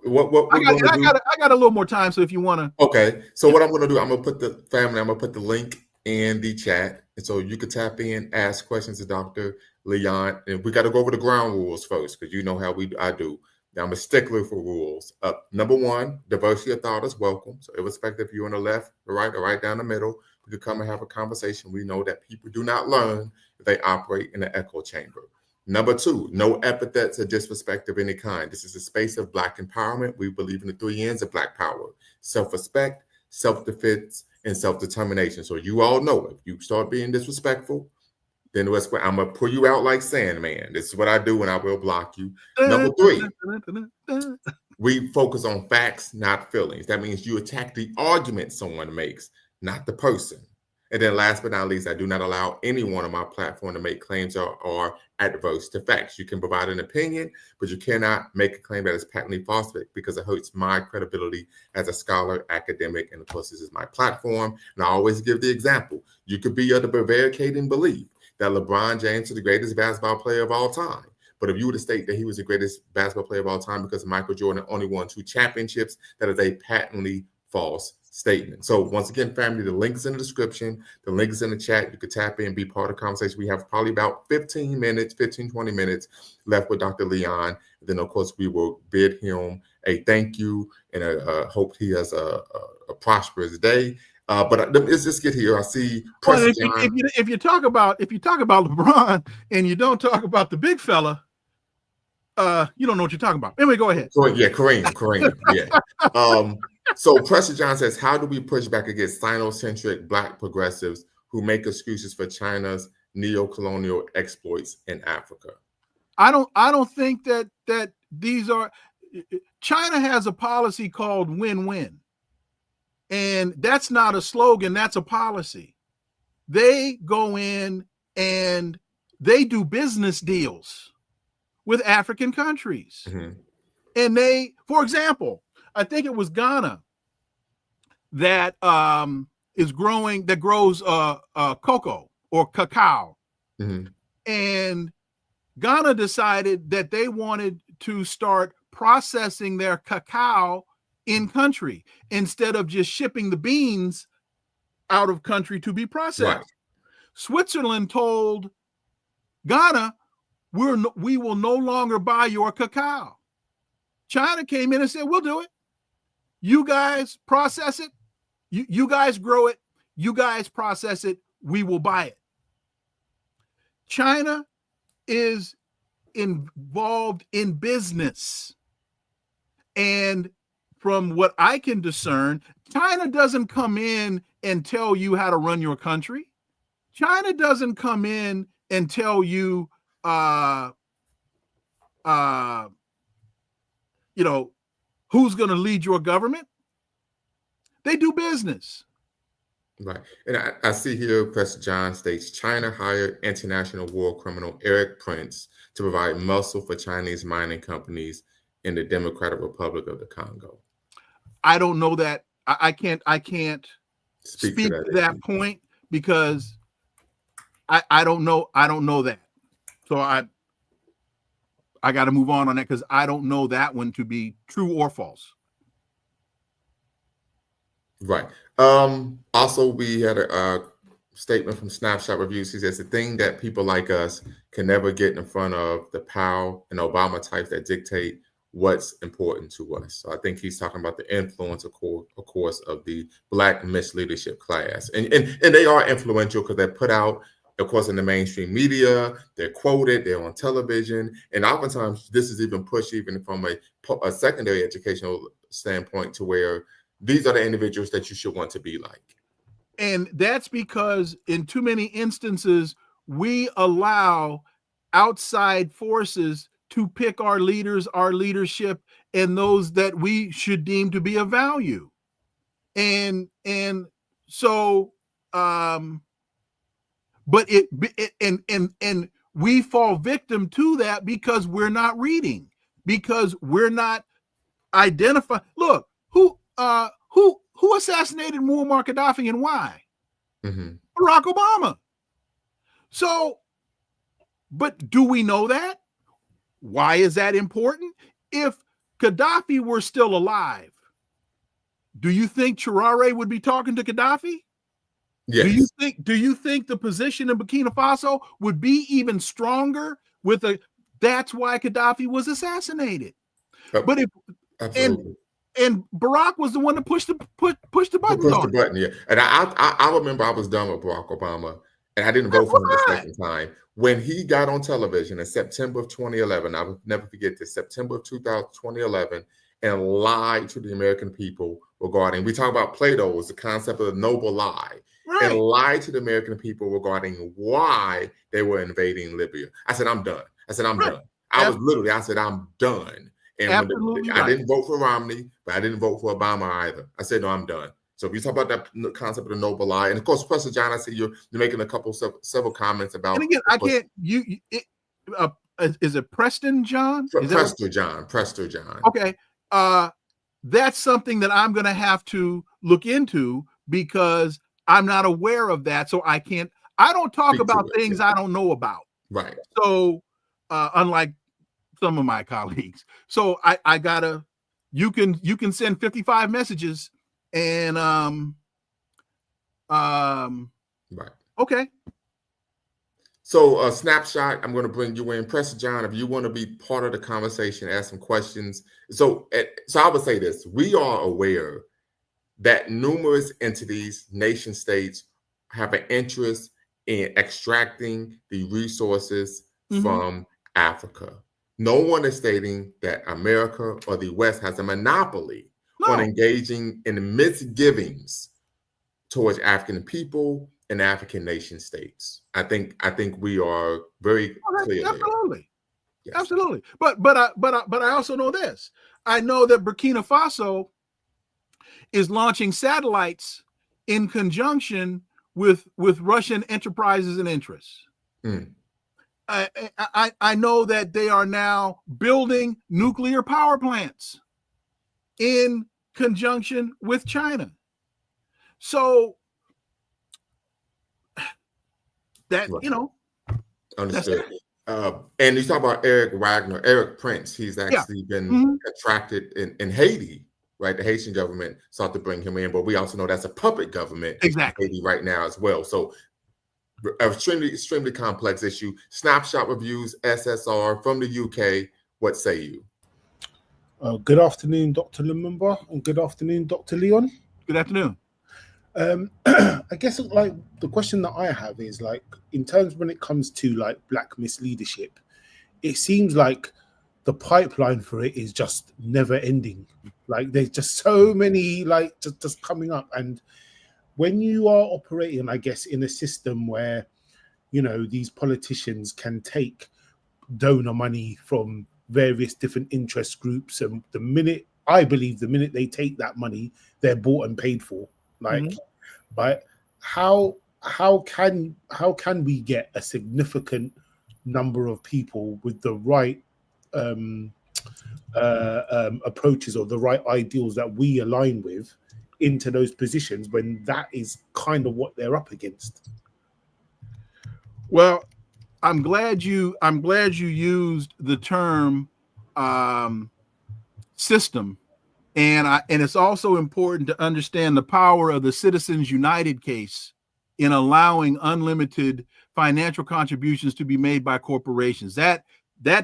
What we're going to do? I got a little more time, so if you want to. Okay. So what I'm going to do, I'm going to put the link in the chat, and so you can tap in, ask questions to Dr. Leon, and we got to go over the ground rules first because you know how I do. Now, I'm a stickler for rules. Number one, diversity of thought is welcome. So irrespective if you're on the left, the right, or right down the middle, we could come and have a conversation. We know that people do not learn if they operate in an echo chamber. Number two, no epithets or disrespect of any kind. This is a space of Black empowerment. We believe in the 3 N's of Black power: self-respect, self-defense, and self-determination. So you all know, if you start being disrespectful, then I'm going to pull you out like Sandman. This is what I do, and I will block you. Number three, we focus on facts, not feelings. That means you attack the argument someone makes, not the person. And then last but not least, I do not allow anyone on my platform to make claims or adverse to facts. You can provide an opinion, but you cannot make a claim that is patently false because it hurts my credibility as a scholar, academic, and of course, this is my platform. And I always give the example. You could be of the prevaricating belief that LeBron James is the greatest basketball player of all time. But if you were to state that he was the greatest basketball player of all time because Michael Jordan only won 2 championships, that is a patently false statement. So once again, family, the link is in the description. The link is in the chat. You could tap in, be part of the conversation. We have probably about 20 minutes left with Dr. Leon. And then, of course, we will bid him a thank you and hope he has a prosperous day. But let's just get here. I see. Well, if you talk about LeBron and you don't talk about the big fella, you don't know what you're talking about. Anyway, go ahead. So, yeah, Kareem. Yeah. So Pressure John says, how do we push back against Sino-centric Black progressives who make excuses for China's neo-colonial exploits in Africa? I don't think that these are. China has a policy called win-win. And that's not a slogan, that's a policy. They go in and they do business deals with African countries. Mm-hmm. And they, for example, I think it was Ghana that grows cocoa or cacao. Mm-hmm. And Ghana decided that they wanted to start processing their cacao in country instead of just shipping the beans out of country to be processed. Right. Switzerland told Ghana, we will no longer buy your cacao. China came in and said, we'll do it. You guys process it. You guys grow it. You guys process it. We will buy it. China is involved in business. And from what I can discern, China doesn't come in and tell you how to run your country. China doesn't come in and tell you, who's going to lead your government. They do business. Right. And I see here, Press John states, China hired international war criminal Eric Prince to provide muscle for Chinese mining companies in the Democratic Republic of the Congo. I don't know that. I can't speak to that point because I don't know. I don't know that. So I got to move on that because I don't know that one to be true or false. Right. Also, we had a statement from Snapshot Reviews. He says the thing that people like us can never get in front of the Powell and Obama types that dictate what's important to us. So I think he's talking about the influence, of course, of the Black misleadership class. And they are influential because they're put out, of course, in the mainstream media. They're quoted, they're on television. And oftentimes this is even pushed even from a secondary educational standpoint to where these are the individuals that you should want to be like. And that's because in too many instances, we allow outside forces to pick our leaders, our leadership, and those that we should deem to be of value. And so, but we fall victim to that because we're not reading, because we're not identifying. Look, who assassinated Muammar Gaddafi and why? Mm-hmm. Barack Obama. So, but do we know that? Why is that important? If Gaddafi were still alive, do you think Traoré would be talking to Gaddafi? Yes. Do you think the position in Burkina Faso would be even stronger with that's why Gaddafi was assassinated. But if absolutely. And Barack was the one to push the button. Push the button, yeah. And I remember I was done with Barack Obama, and I didn't vote for him the second time. When he got on television in September of 2011, I will never forget this, September of 2011, and lied to the American people regarding, we talk about Plato's, the concept of the noble lie, and lied to the American people regarding why they were invading Libya. I said, I'm done. I said, I'm done. I said, I'm done. And I didn't vote for Romney, but I didn't vote for Obama either. I said, no, I'm done. So if you talk about that concept of the noble lie, and of course, Professor John, I see you're making a couple several comments about. And again, I can't. Is it Preston John? Prester John. Okay, that's something that I'm going to have to look into because I'm not aware of that. So I can't. I don't talk about things I don't know about. Right. So unlike some of my colleagues. So I gotta, you can send 55 messages and right. Okay. So a snapshot, I'm going to bring you in. Press John, if you want to be part of the conversation, ask some questions. So I would say this, we are aware that numerous entities, nation states have an interest in extracting the resources from Africa. No one is stating that America or the West has a monopoly on engaging in misgivings towards African people and African nation states. I think we are very clear. Absolutely, yes. Absolutely. But I also know this. I know that Burkina Faso is launching satellites in conjunction with Russian enterprises and interests. I know that they are now building nuclear power plants in conjunction with China. So that, understood. And you talk about Eric Prince. He's actually been attracted in Haiti, right? The Haitian government sought to bring him in, but we also know that's a puppet government in Haiti right now as well. So extremely complex issue. Snapshot reviews, SSR from the UK. What say you? Good afternoon, Dr. Lumumba, and good afternoon, Dr. Leon. Good afternoon. I guess like the question that I have is like, in terms when it comes to like Black misleadership, it seems like the pipeline for it is just never ending. Like there's just so many like just coming up. And when you are operating, I guess, in a system where, these politicians can take donor money from various different interest groups, and the minute they take that money, they're bought and paid for. Like, but how can we get a significant number of people with the right approaches or the right ideals that we align with into those positions when that is kind of what they're up against? Well, I'm glad you used the term system, and it's also important to understand the power of the Citizens United case in allowing unlimited financial contributions to be made by corporations. That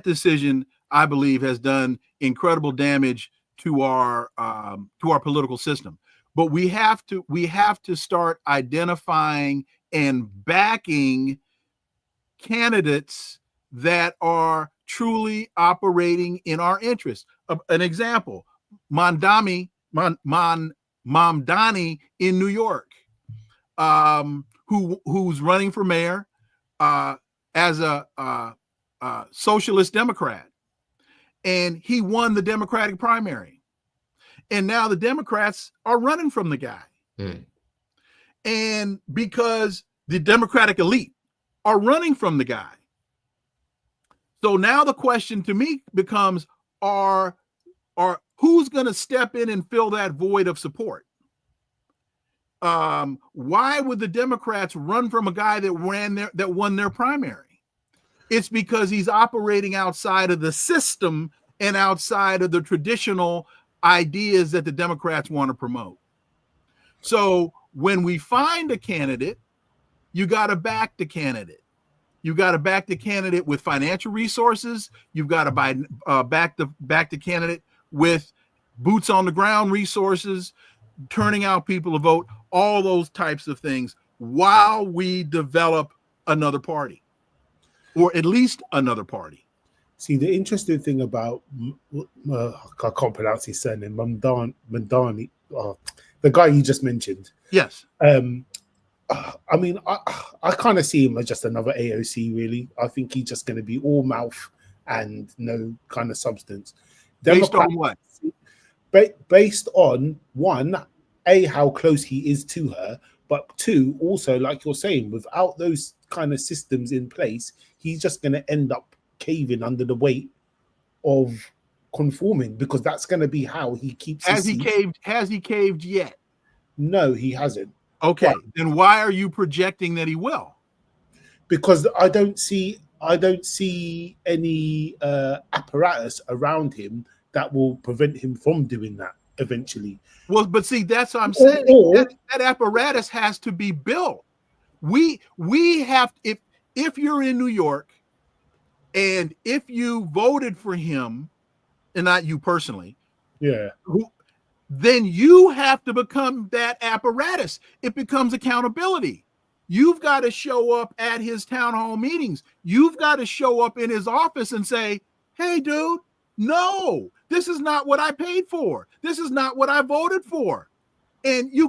decision, I believe, has done incredible damage to our political system. But we have to start identifying and backing candidates that are truly operating in our interest. An example, Mamdani in New York, who's running for mayor as a socialist Democrat, and he won the Democratic primary, and now the Democrats are running from the guy, and because the Democratic elite are running from the guy. So now the question to me becomes, are who's going to step in and fill that void of support? Why would the Democrats run from a guy that won their primary? It's because he's operating outside of the system and outside of the traditional ideas that the Democrats want to promote. So when we find a candidate, you got to back the candidate. You got to back the candidate with financial resources. You've got to back the candidate with boots on the ground resources, turning out people to vote, all those types of things, while we develop another party, or at least another party. See, the interesting thing about I can't pronounce his surname, Mandani, the guy you just mentioned. Yes. I mean, I kind of see him as just another AOC, really. I think he's just going to be all mouth and no kind of substance. Based on what? Based on, one, A, how close he is to her, but two, also, like you're saying, without those kind of systems in place, he's just going to end up caving under the weight of conforming, because that's going to be how he keeps. Has he caved yet? No, he hasn't. Okay, then why are you projecting that he will? Because I don't see any apparatus around him that will prevent him from doing that eventually. Well, but see, that's what I'm saying. That apparatus has to be built. We have, if you're in New York and if you voted for him, and not you personally, yeah, then you have to become that apparatus. It becomes accountability. You've got to show up at his town hall meetings. You've got to show up in his office and say, hey, dude, no, this is not what I paid for. This is not what I voted for. And you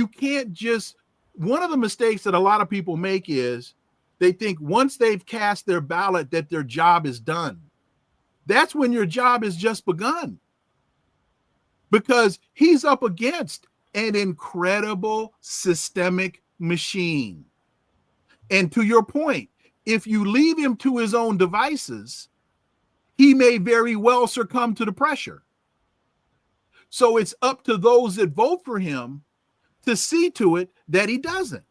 can't just, one of the mistakes that a lot of people make is they think once they've cast their ballot that their job is done. That's when your job has just begun. Because he's up against an incredible systemic machine. And to your point, if you leave him to his own devices, he may very well succumb to the pressure. So it's up to those that vote for him to see to it that he doesn't.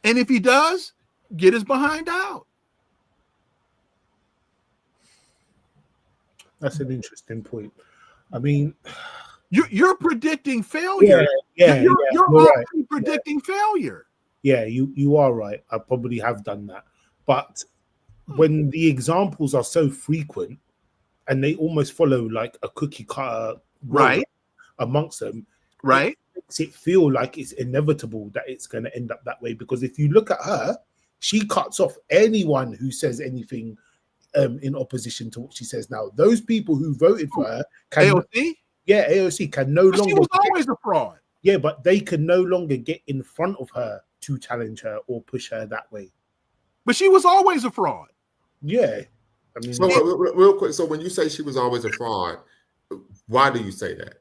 And if he does, get his behind out. That's an interesting point. I mean, you're predicting failure. You're already predicting failure. Yeah, you are right. I probably have done that. But when the examples are so frequent and they almost follow like a cookie cutter amongst them, right, it makes it feel like it's inevitable that it's going to end up that way. Because if you look at her, she cuts off anyone who says anything in opposition to what she says now. Those people who voted for her AOC can no longer. She was always a fraud. Yeah, but they can no longer get in front of her to challenge her or push her that way. But she was always a fraud. Yeah. I mean, so real quick. So when you say she was always a fraud, why do you say that?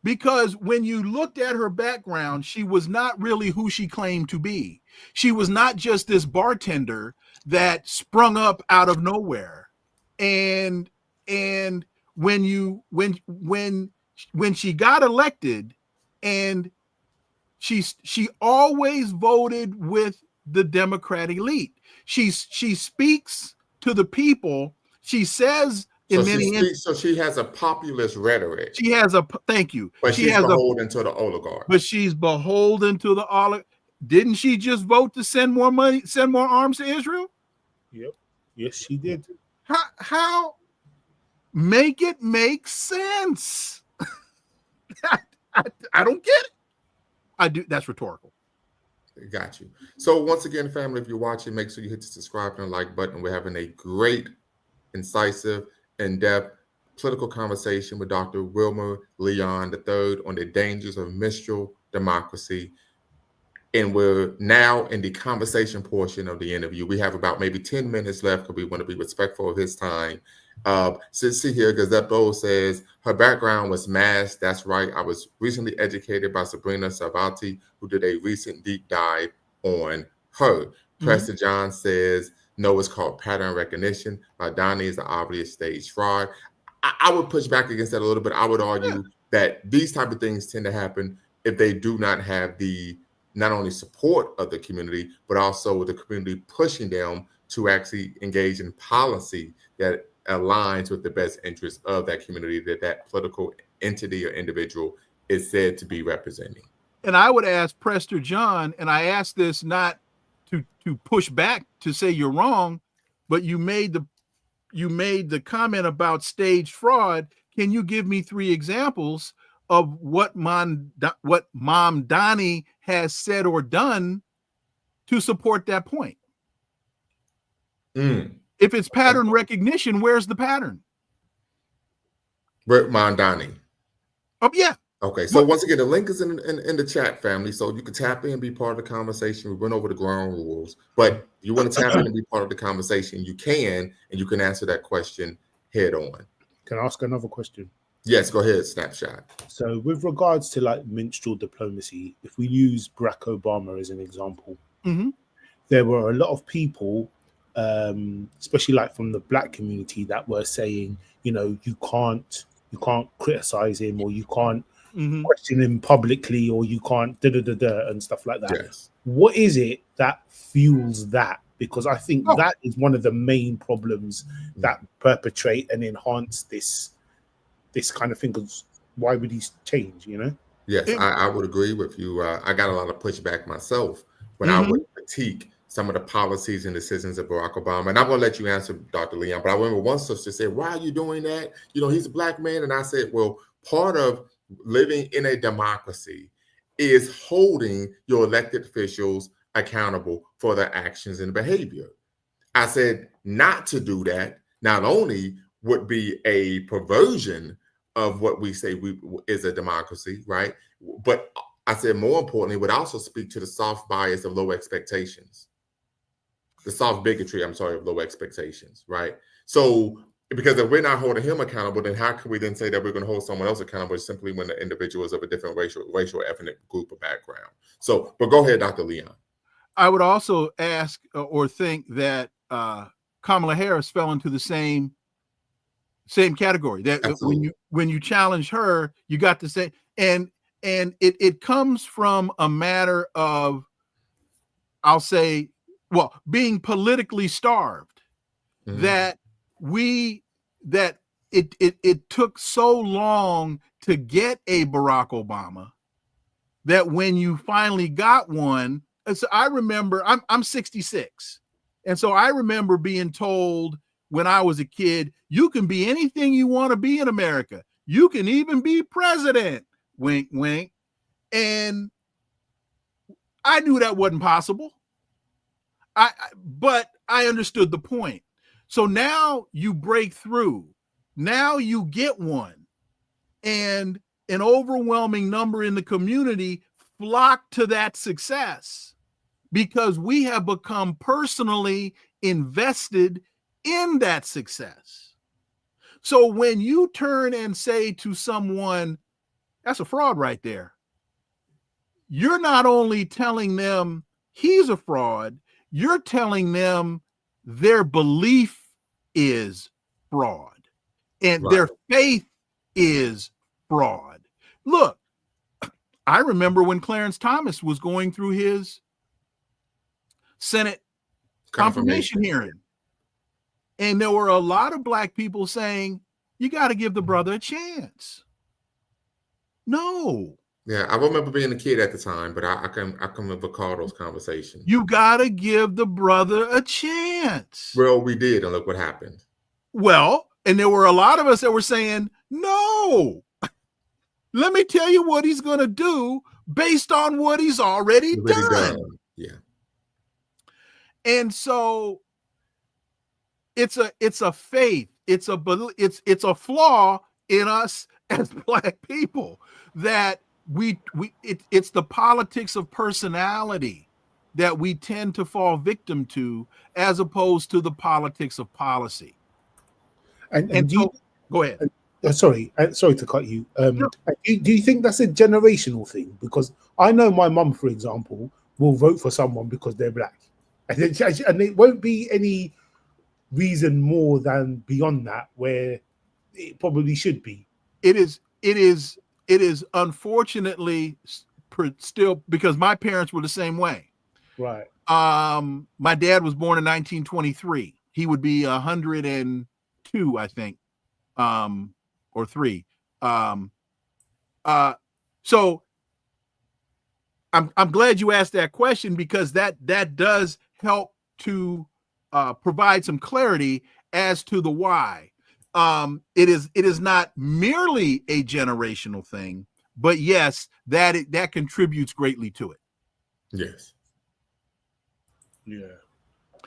Because when you looked at her background, she was not really who she claimed to be. She was not just this bartender that sprung up out of nowhere. And when she got elected, and she always voted with the Democrat elite. She speaks to the people. She says so she has a populist rhetoric. She has thank you. But she's beholden to the oligarch. But she's beholden to the oligarch. Didn't she just vote to send more money, send more arms to Israel? Yep. Yes, she did. How? Make it make sense. I don't get it. I do. That's rhetorical. Got you. So once again, family, if you're watching, make sure you hit the subscribe and like button. We're having a great, incisive, in-depth political conversation with Dr. Wilmer Leon III on the dangers of Minstrel democracy. And we're now in the conversation portion of the interview. We have about maybe 10 minutes left because we want to be respectful of his time. See here, Gazette Bowl says her background was mass. That's right. I was recently educated by Sabrina Savati, who did a recent deep dive on her. Preston John says, no, it's called pattern recognition. Donnie is the obvious stage fraud. I would push back against that a little bit. I would argue that these type of things tend to happen if they do not have the not only support of the community, but also the community pushing them to actually engage in policy that aligns with the best interest of that community that political entity or individual is said to be representing. And I would ask Prester John, and I ask this not to push back to say you're wrong, but you made the comment about staged fraud. Can you give me 3 examples of what Mom Donnie has said or done to support that point? If it's pattern recognition, where's the pattern? Mom Donnie. Oh, yeah. Okay, so once again, the link is in the chat, family, so you can tap in and be part of the conversation. We went over the ground rules, but you want to tap in and be part of the conversation, you can, and you can answer that question head on. Can I ask another question? Yes, go ahead, Snapshot. So with regards to like minstrel diplomacy, if we use Barack Obama as an example, there were a lot of people, especially like from the Black community, that were saying, you know, you can't criticize him, or you can't question him publicly, or you can't and stuff like that. Yes. What is it that fuels that? Because I think that is one of the main problems that perpetrate and enhance this kind of thing. Because why would he change, you know? Yes, I would agree with you. I got a lot of pushback myself when I would critique some of the policies and decisions of Barack Obama. And I'm going to let you answer, Dr. Leon, but I remember one sister said, why are you doing that? You know, he's a Black man. And I said, well, part of living in a democracy is holding your elected officials accountable for their actions and behavior. I said not to do that not only would be a perversion of what we say is a democracy, right? But I said more importantly, would also speak to the soft bias of low expectations. The soft bigotry, of low expectations, right? So, because if we're not holding him accountable, then how can we then say that we're going to hold someone else accountable simply when the individual is of a different racial, ethnic group or background? So, but go ahead, Dr. Leon. I would also ask or think that Kamala Harris fell into the same category. That when you challenge her, you got to say, and it comes from a matter of, I'll say, well, being politically starved, that it took so long to get a Barack Obama that when you finally got one, so I remember I'm 66. And so I remember being told when I was a kid, you can be anything you want to be in America. You can even be president. Wink, wink. And I knew that wasn't possible. But I understood the point. So now you break through. Now you get one. And an overwhelming number in the community flock to that success because we have become personally invested in that success. So when you turn and say to someone, that's a fraud right there, you're not only telling them he's a fraud, you're telling them their belief is fraud and their faith is fraud. Look, I remember when Clarence Thomas was going through his Senate confirmation hearing, and there were a lot of Black people saying, you got to give the brother a chance. No. Yeah, I remember being a kid at the time, but I can recall those conversations. You got to give the brother a chance. Well, we did, and look what happened. Well, and there were a lot of us that were saying, no. Let me tell you what he's going to do based on what he's already done. Yeah. And so it's a faith, it's a flaw in us as Black people that it's the politics of personality that we tend to fall victim to, as opposed to the politics of policy. And so, go ahead. Sorry to cut you. Do you think that's a generational thing? Because I know my mum, for example, will vote for someone because they're Black, and it won't be any reason more than beyond that where it probably should be. It is unfortunately still, because my parents were the same way. Right. My dad was born in 1923. He would be 102 2, I think, or 3. So I'm glad you asked that question, because that does help to provide some clarity as to the why. It is not merely a generational thing, but yes, that contributes greatly to it. Yes. Yeah.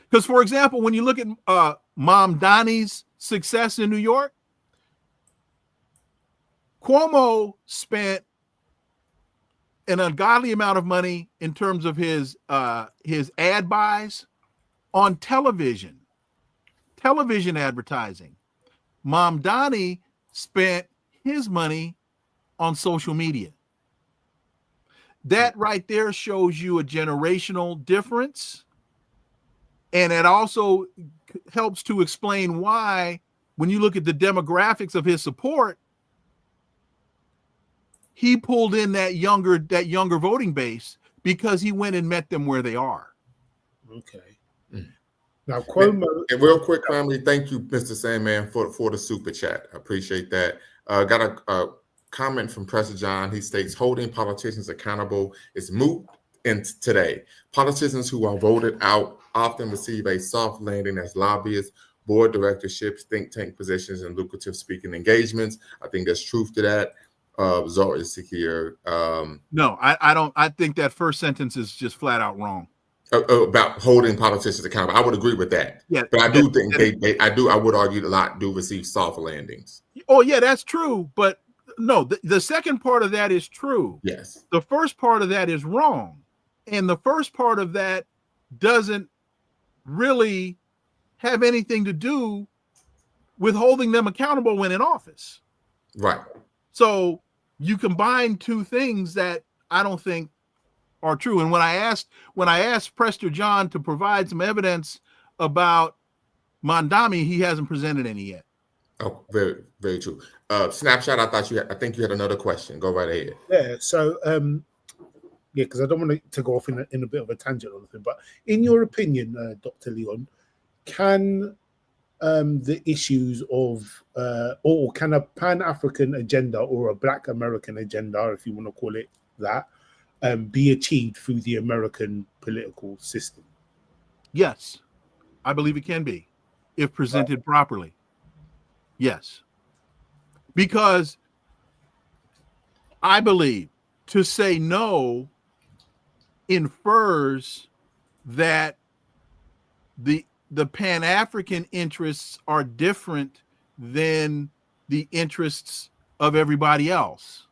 Because, for example, when you look at Mom Donnie's success in New York, Cuomo spent an ungodly amount of money in terms of his ad buys on television advertising. Mom Donnie spent his money on social media. That right there shows you a generational difference. And it also helps to explain why, when you look at the demographics of his support, he pulled in that younger voting base, because he went and met them where they are. Okay. Now, Cuomo. And real quick, family, thank you, Mr. Sandman, for the super chat. I appreciate that. Got a comment from Preston John. He states, holding politicians accountable is moot in today. Politicians who are voted out often receive a soft landing as lobbyists, board directorships, think tank positions, and lucrative speaking engagements. I think there's truth to that. Zor is here. No, I don't. I think that first sentence is just flat out wrong. About holding politicians accountable. I would agree with that. Yeah, but I do think I would argue a lot do receive soft landings. Oh, yeah, that's true. But no, the second part of that is true. Yes. The first part of that is wrong. And the first part of that doesn't really have anything to do with holding them accountable when in office. Right. So you combine two things that I don't think are true. And when I asked Prester John to provide some evidence about Mondami, he hasn't presented any yet. Oh, very, very true. Snapshot, I think you had another question. Go right ahead. Yeah. So, because I don't want to go off in a bit of a tangent or anything, but in your opinion, Dr. Leon, can the issues of or can a Pan-African agenda or a Black American agenda, if you want to call it that, be achieved through the American political system? Yes, I believe it can be, if presented properly. Yes. Because I believe to say no infers that the Pan-African interests are different than the interests of everybody else.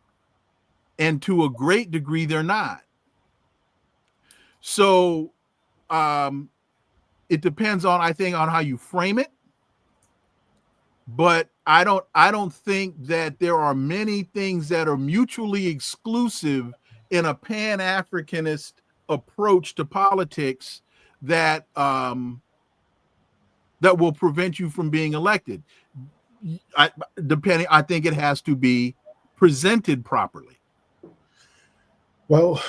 And to a great degree, they're not. So it depends on, I think, on how you frame it. But I don't think that there are many things that are mutually exclusive in a Pan-Africanist approach to politics that that will prevent you from being elected. I think it has to be presented properly. Well,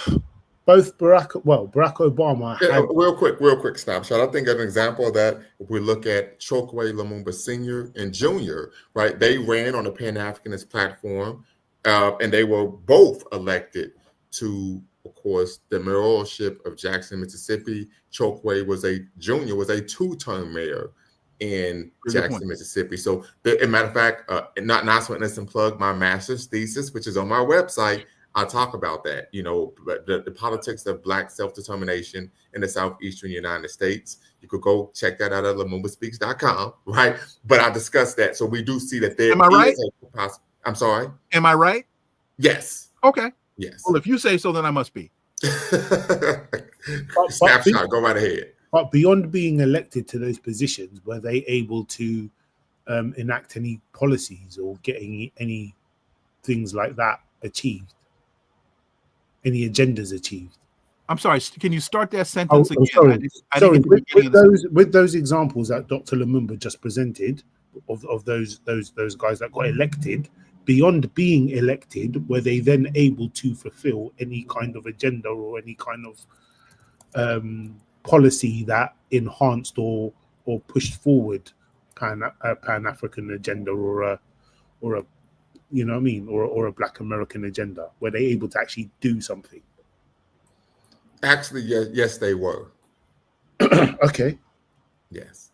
both Barack Obama had... Real quick snapshot. I think an example of that, if we look at Chokwe Lumumba Sr. and Jr., right? They ran on a Pan-Africanist platform, and they were both elected to, of course, the mayoralship of Jackson, Mississippi. Chokwe was a 2-term mayor in Jackson, Mississippi. So, as a matter of fact, not so innocent plug, my master's thesis, which is on my website, I talk about that, the politics of Black self-determination in the Southeastern United States. You could go check that out at LumumbaSpeaks.com, right? But I discussed that. So we do see that there I'm sorry? Am I right? Yes. Okay. Yes. Well, if you say so, then I must be. Snapshot, go right ahead. But beyond being elected to those positions, were they able to enact any policies or get any things like that achieved? Any agendas achieved? I'm sorry. Can you start that sentence again? Sorry. With those examples that Dr. Lumumba just presented of those guys that got elected, beyond being elected, were they then able to fulfill any kind of agenda or any kind of policy that enhanced or pushed forward Pan-African agenda or a you know what I mean, or a Black American agenda? Were they able to actually do something? Actually, yes, they were. Okay. Yes.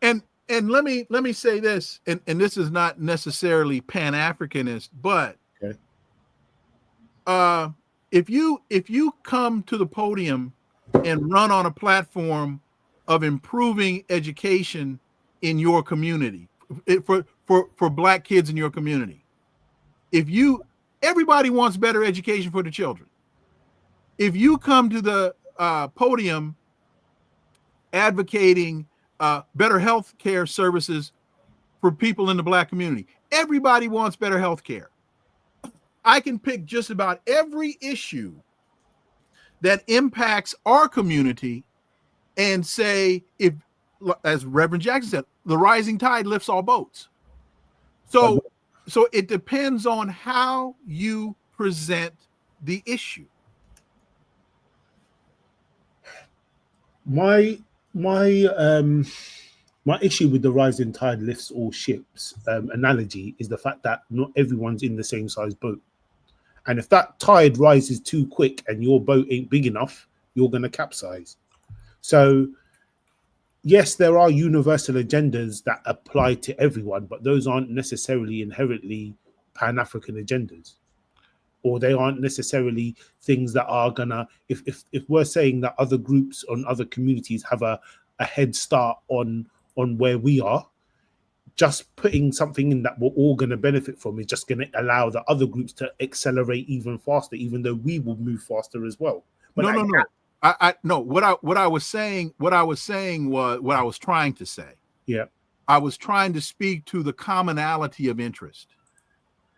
And let me say this, and this is not necessarily Pan-Africanist, but okay. If you come to the podium and run on a platform of improving education in your community for Black kids in your community, everybody wants better education for the children. If you come to the podium advocating better health care services for people in the Black community, everybody wants better health care. I can pick just about every issue that impacts our community and say, if, as Reverend Jackson said, the rising tide lifts all boats. So it depends on how you present the issue. My issue with the rising tide lifts all ships analogy is the fact that not everyone's in the same size boat. And if that tide rises too quick and your boat ain't big enough, you're going to capsize. So, yes, there are universal agendas that apply to everyone, but those aren't necessarily inherently Pan-African agendas. Or they aren't necessarily things that are going to, if we're saying that other groups and other communities have a head start on where we are, just putting something in that we're all going to benefit from is just going to allow the other groups to accelerate even faster, even though we will move faster as well. But no. What I was saying was what I was trying to say. Yeah. I was trying to speak to the commonality of interest,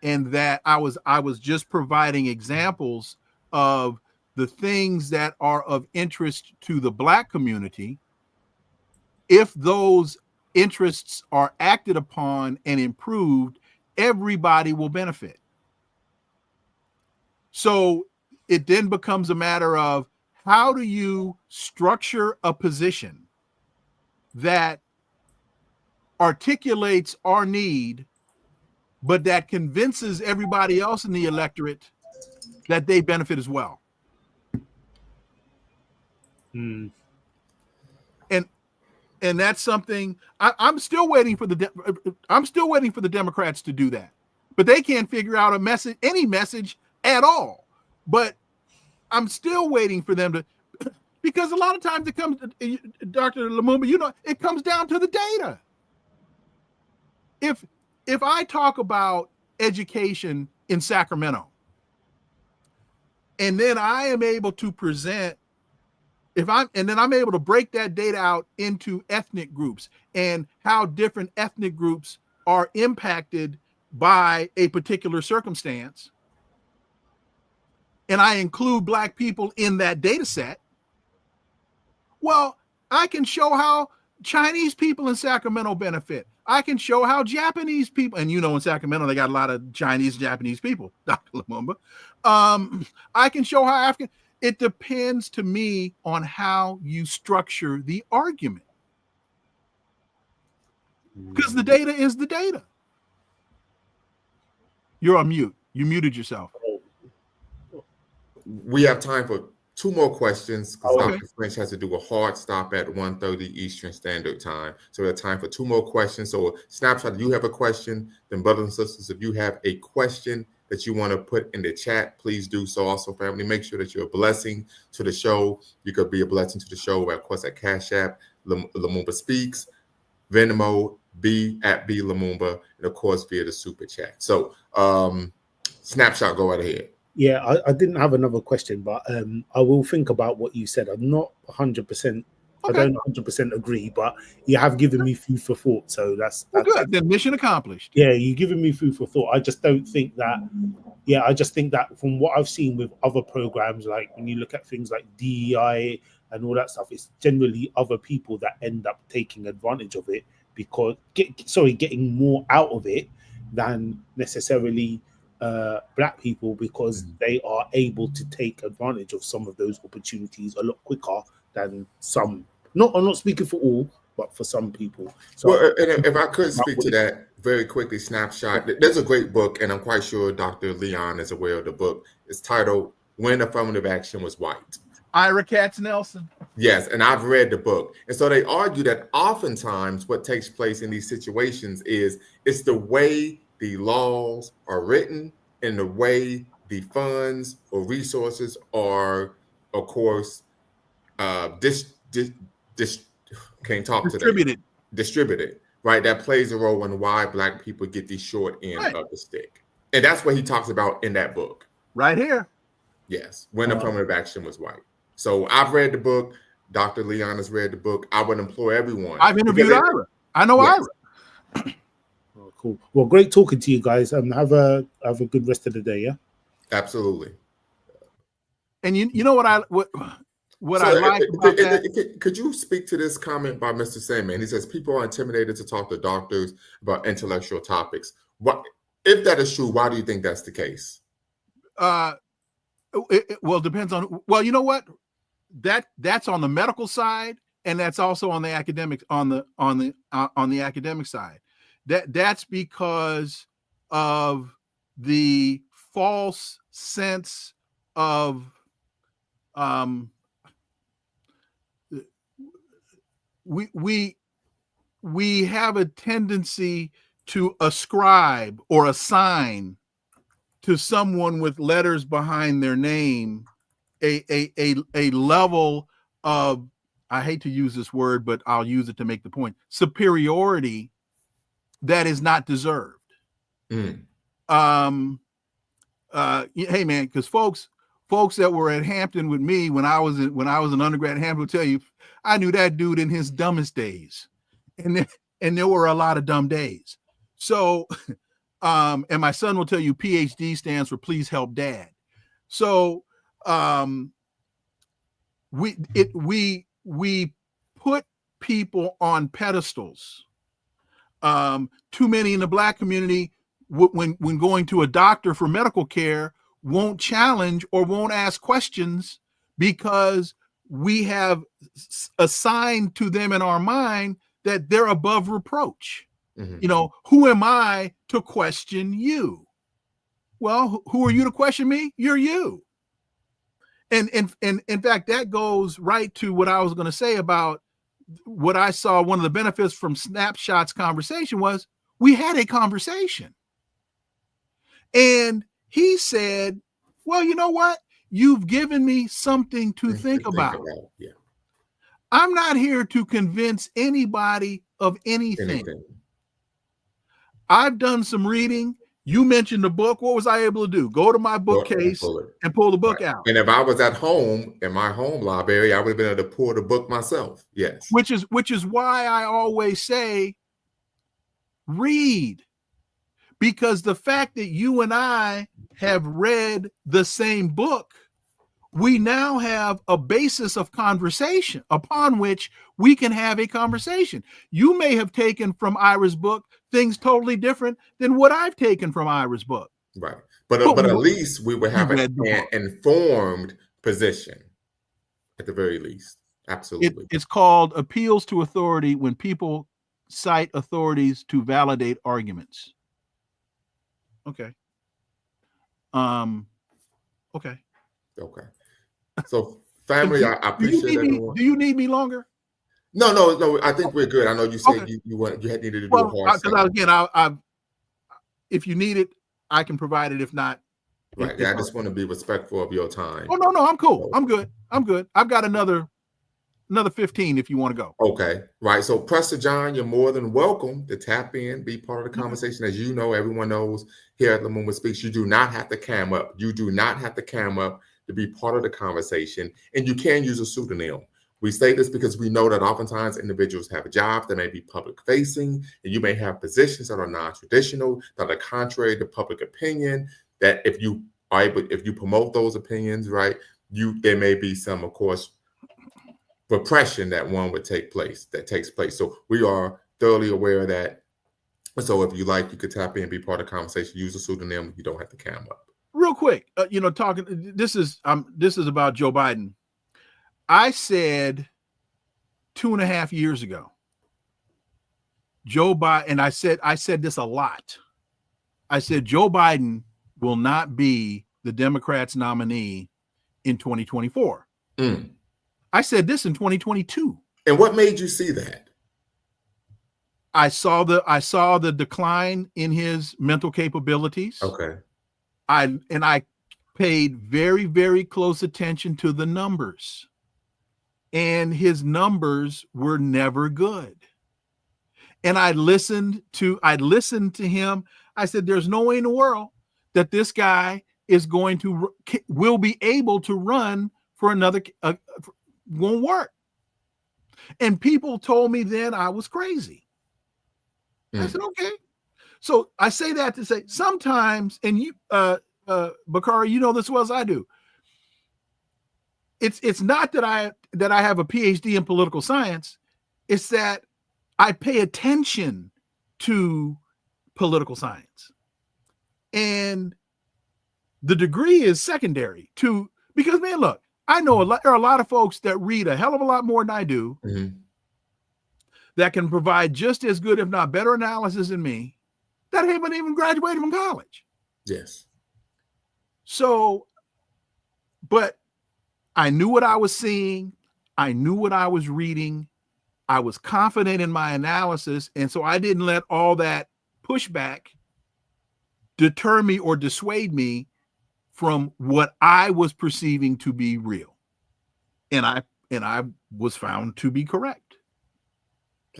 and that I was just providing examples of the things that are of interest to the Black community. If those interests are acted upon and improved, everybody will benefit. So it then becomes a matter of, how do you structure a position that articulates our need, but that convinces everybody else in the electorate that they benefit as well? And that's something I'm still waiting for the Democrats to do that, but they can't figure out any message at all. But I'm still waiting for them to, because a lot of times it comes, Dr. Lumumba, it comes down to the data. If I talk about education in Sacramento, and then I am able to present, I'm able to break that data out into ethnic groups and how different ethnic groups are impacted by a particular circumstance, and I include Black people in that data set, well, I can show how Chinese people in Sacramento benefit. I can show how Japanese people, and in Sacramento, they got a lot of Chinese, Japanese people, Dr. Lumumba. I can show how African. It depends to me on how you structure the argument, because the data is the data. You're on mute. You muted yourself. We have time for 2 more questions, because Okay. Dr. French has to do a hard stop at 1:30 Eastern Standard Time. So we have time for 2 more questions. So Snapshot, if you have a question, then brothers and sisters, if you have a question that you want to put in the chat, please do so. Also, family, make sure that you're a blessing to the show. You could be a blessing to the show, of course, at Cash App, Lumumba Speaks, Venmo, at B Lumumba, and of course via the super chat. So Snapshot, go right ahead. Yeah, I didn't have another question, but I will think about what you said. I'm not 100%. Okay. I don't 100% agree, but you have given me food for thought. So that's good. Then mission accomplished. Yeah, you've given me food for thought. I just don't think that. Yeah, I just think that from what I've seen with other programs, like when you look at things like DEI and all that stuff, it's generally other people that end up taking advantage of it because getting more out of it than necessarily Black people, because they are able to take advantage of some of those opportunities a lot quicker than some. I'm not speaking for all, but for some people. So, well, and if I could speak to that very quickly, snapshot. There's a great book, and I'm quite sure Dr. Leon is aware of the book. It's titled "When Affirmative Action Was White." Ira Katz-Nelson. Yes, and I've read the book. And so they argue that oftentimes what takes place in these situations is it's the way the laws are written and the way the funds or resources are, of course, distributed, right? That plays a role in why Black people get the short end of the stick. And that's what he talks about in that book. Right here. Yes, When Affirmative Action Was White. So I've read the book. Dr. Leon has read the book. I would implore everyone. I've interviewed Ira. I know Ira. Oh, cool. Well, great talking to you guys. Have a good rest of the day. Yeah. Absolutely. And you know what I like about that? Could you speak to this comment by Mr. Sandman? He says people are intimidated to talk to doctors about intellectual topics. What if that is true? Why do you think that's the case? Well, it depends on. Well, you know what? That's on the medical side, and that's also on the academic on the academic side. That's because of the false sense of we have a tendency to ascribe or assign to someone with letters behind their name a level of, I hate to use this word, but I'll use it to make the point, superiority that is not deserved. Hey man, because folks that were at Hampton with me when I was an undergrad at Hampton will tell you, I knew that dude in his dumbest days, and there were a lot of dumb days. So, and my son will tell you, PhD stands for Please Help Dad. So, we put people on pedestals. Too many in the Black community, when going to a doctor for medical care, won't challenge or won't ask questions because we have assigned to them in our mind that they're above reproach. Mm-hmm. You know, who am I to question you? Well, who are you to question me? You're you. And in fact, that goes right to what I was going to say about what I saw. One of the benefits from Snapshot's conversation was we had a conversation. And he said, well, you know what? You've given me something to think about. Yeah. I'm not here to convince anybody of anything. I've done some reading. You mentioned the book. What was I able to do? Go to my bookcase and pull the book out. And if I was at home in my home library, I would have been able to pull the book myself. Yes. Which is why I always say read. Because the fact that you and I have read the same book, we now have a basis of conversation upon which we can have a conversation. You may have taken from Ira's book things totally different than what I've taken from Ira's book. Right. But at least we would have an informed position at the very least. Absolutely. It's called appeals to authority when people cite authorities to validate arguments. Okay. Okay. So, family, I appreciate everyone. Do you need me longer? No. I think we're good. I know you said you had needed to do a hard because again, if you need it, I can provide it. If not, right. I just want to be respectful of your time. Oh no, I'm cool. I'm good. I've got another 15 if you want to go. Okay, right. So, Prester John, you're more than welcome to tap in, be part of the conversation. As you know, everyone knows here at Lumumba Speaks, you do not have to cam up. You do not have to cam up to be part of the conversation, and you can use a pseudonym. We say this because we know that oftentimes individuals have jobs that may be public facing, and you may have positions that are non-traditional, that are contrary to public opinion, that if you promote those opinions, right, there may be some, of course, repression that takes place. So we are thoroughly aware of that. So if you like, you could tap in, be part of the conversation, use a pseudonym. You don't have to cam up. Real quick, talking. This is about Joe Biden. I said 2.5 years ago Joe Biden, and I said this a lot. I said Joe Biden will not be the Democrats' nominee in 2024. Mm. I said this in 2022. And what made you see that? I saw the decline in his mental capabilities. Okay. I paid very, very close attention to the numbers. And his numbers were never good. And I listened to him. I said, there's no way in the world that this guy will be able to run for another, won't work. And people told me then I was crazy. I said, okay. So I say that to say sometimes, and you, Bakari, you know this as well as I do. It's not that I have a PhD in political science. It's that I pay attention to political science, and the degree is secondary to, because man, look, I know there are a lot of folks that read a hell of a lot more than I do, that can provide just as good, if not better, analysis than me, that haven't even graduated from college. Yes. So, but I knew what I was seeing. I knew what I was reading. I was confident in my analysis. And so I didn't let all that pushback deter me or dissuade me from what I was perceiving to be real. And I was found to be correct.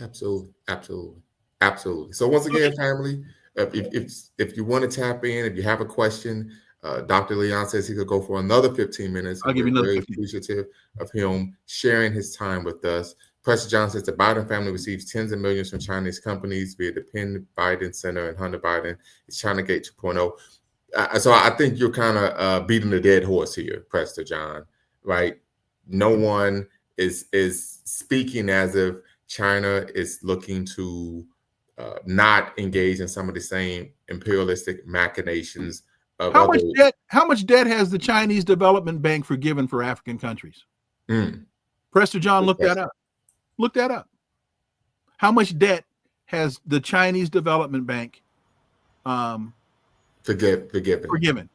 Absolutely. So once again, family, if you want to tap in, if you have a question, Dr. Leon says he could go for another 15 minutes. I'll give you another 15. Very appreciative of him sharing his time with us. Preston John says the Biden family receives tens of millions from Chinese companies via the Penn Biden Center, and Hunter Biden is Chinagate 2.0. So I think you're kind of beating the dead horse here, Preston John, right? No one is speaking as if China is looking to not engage in some of the same imperialistic machinations of how much debt has the Chinese Development Bank forgiven for African countries? Prester John, look that up. Look that up. How much debt has the Chinese Development Bank forgiven?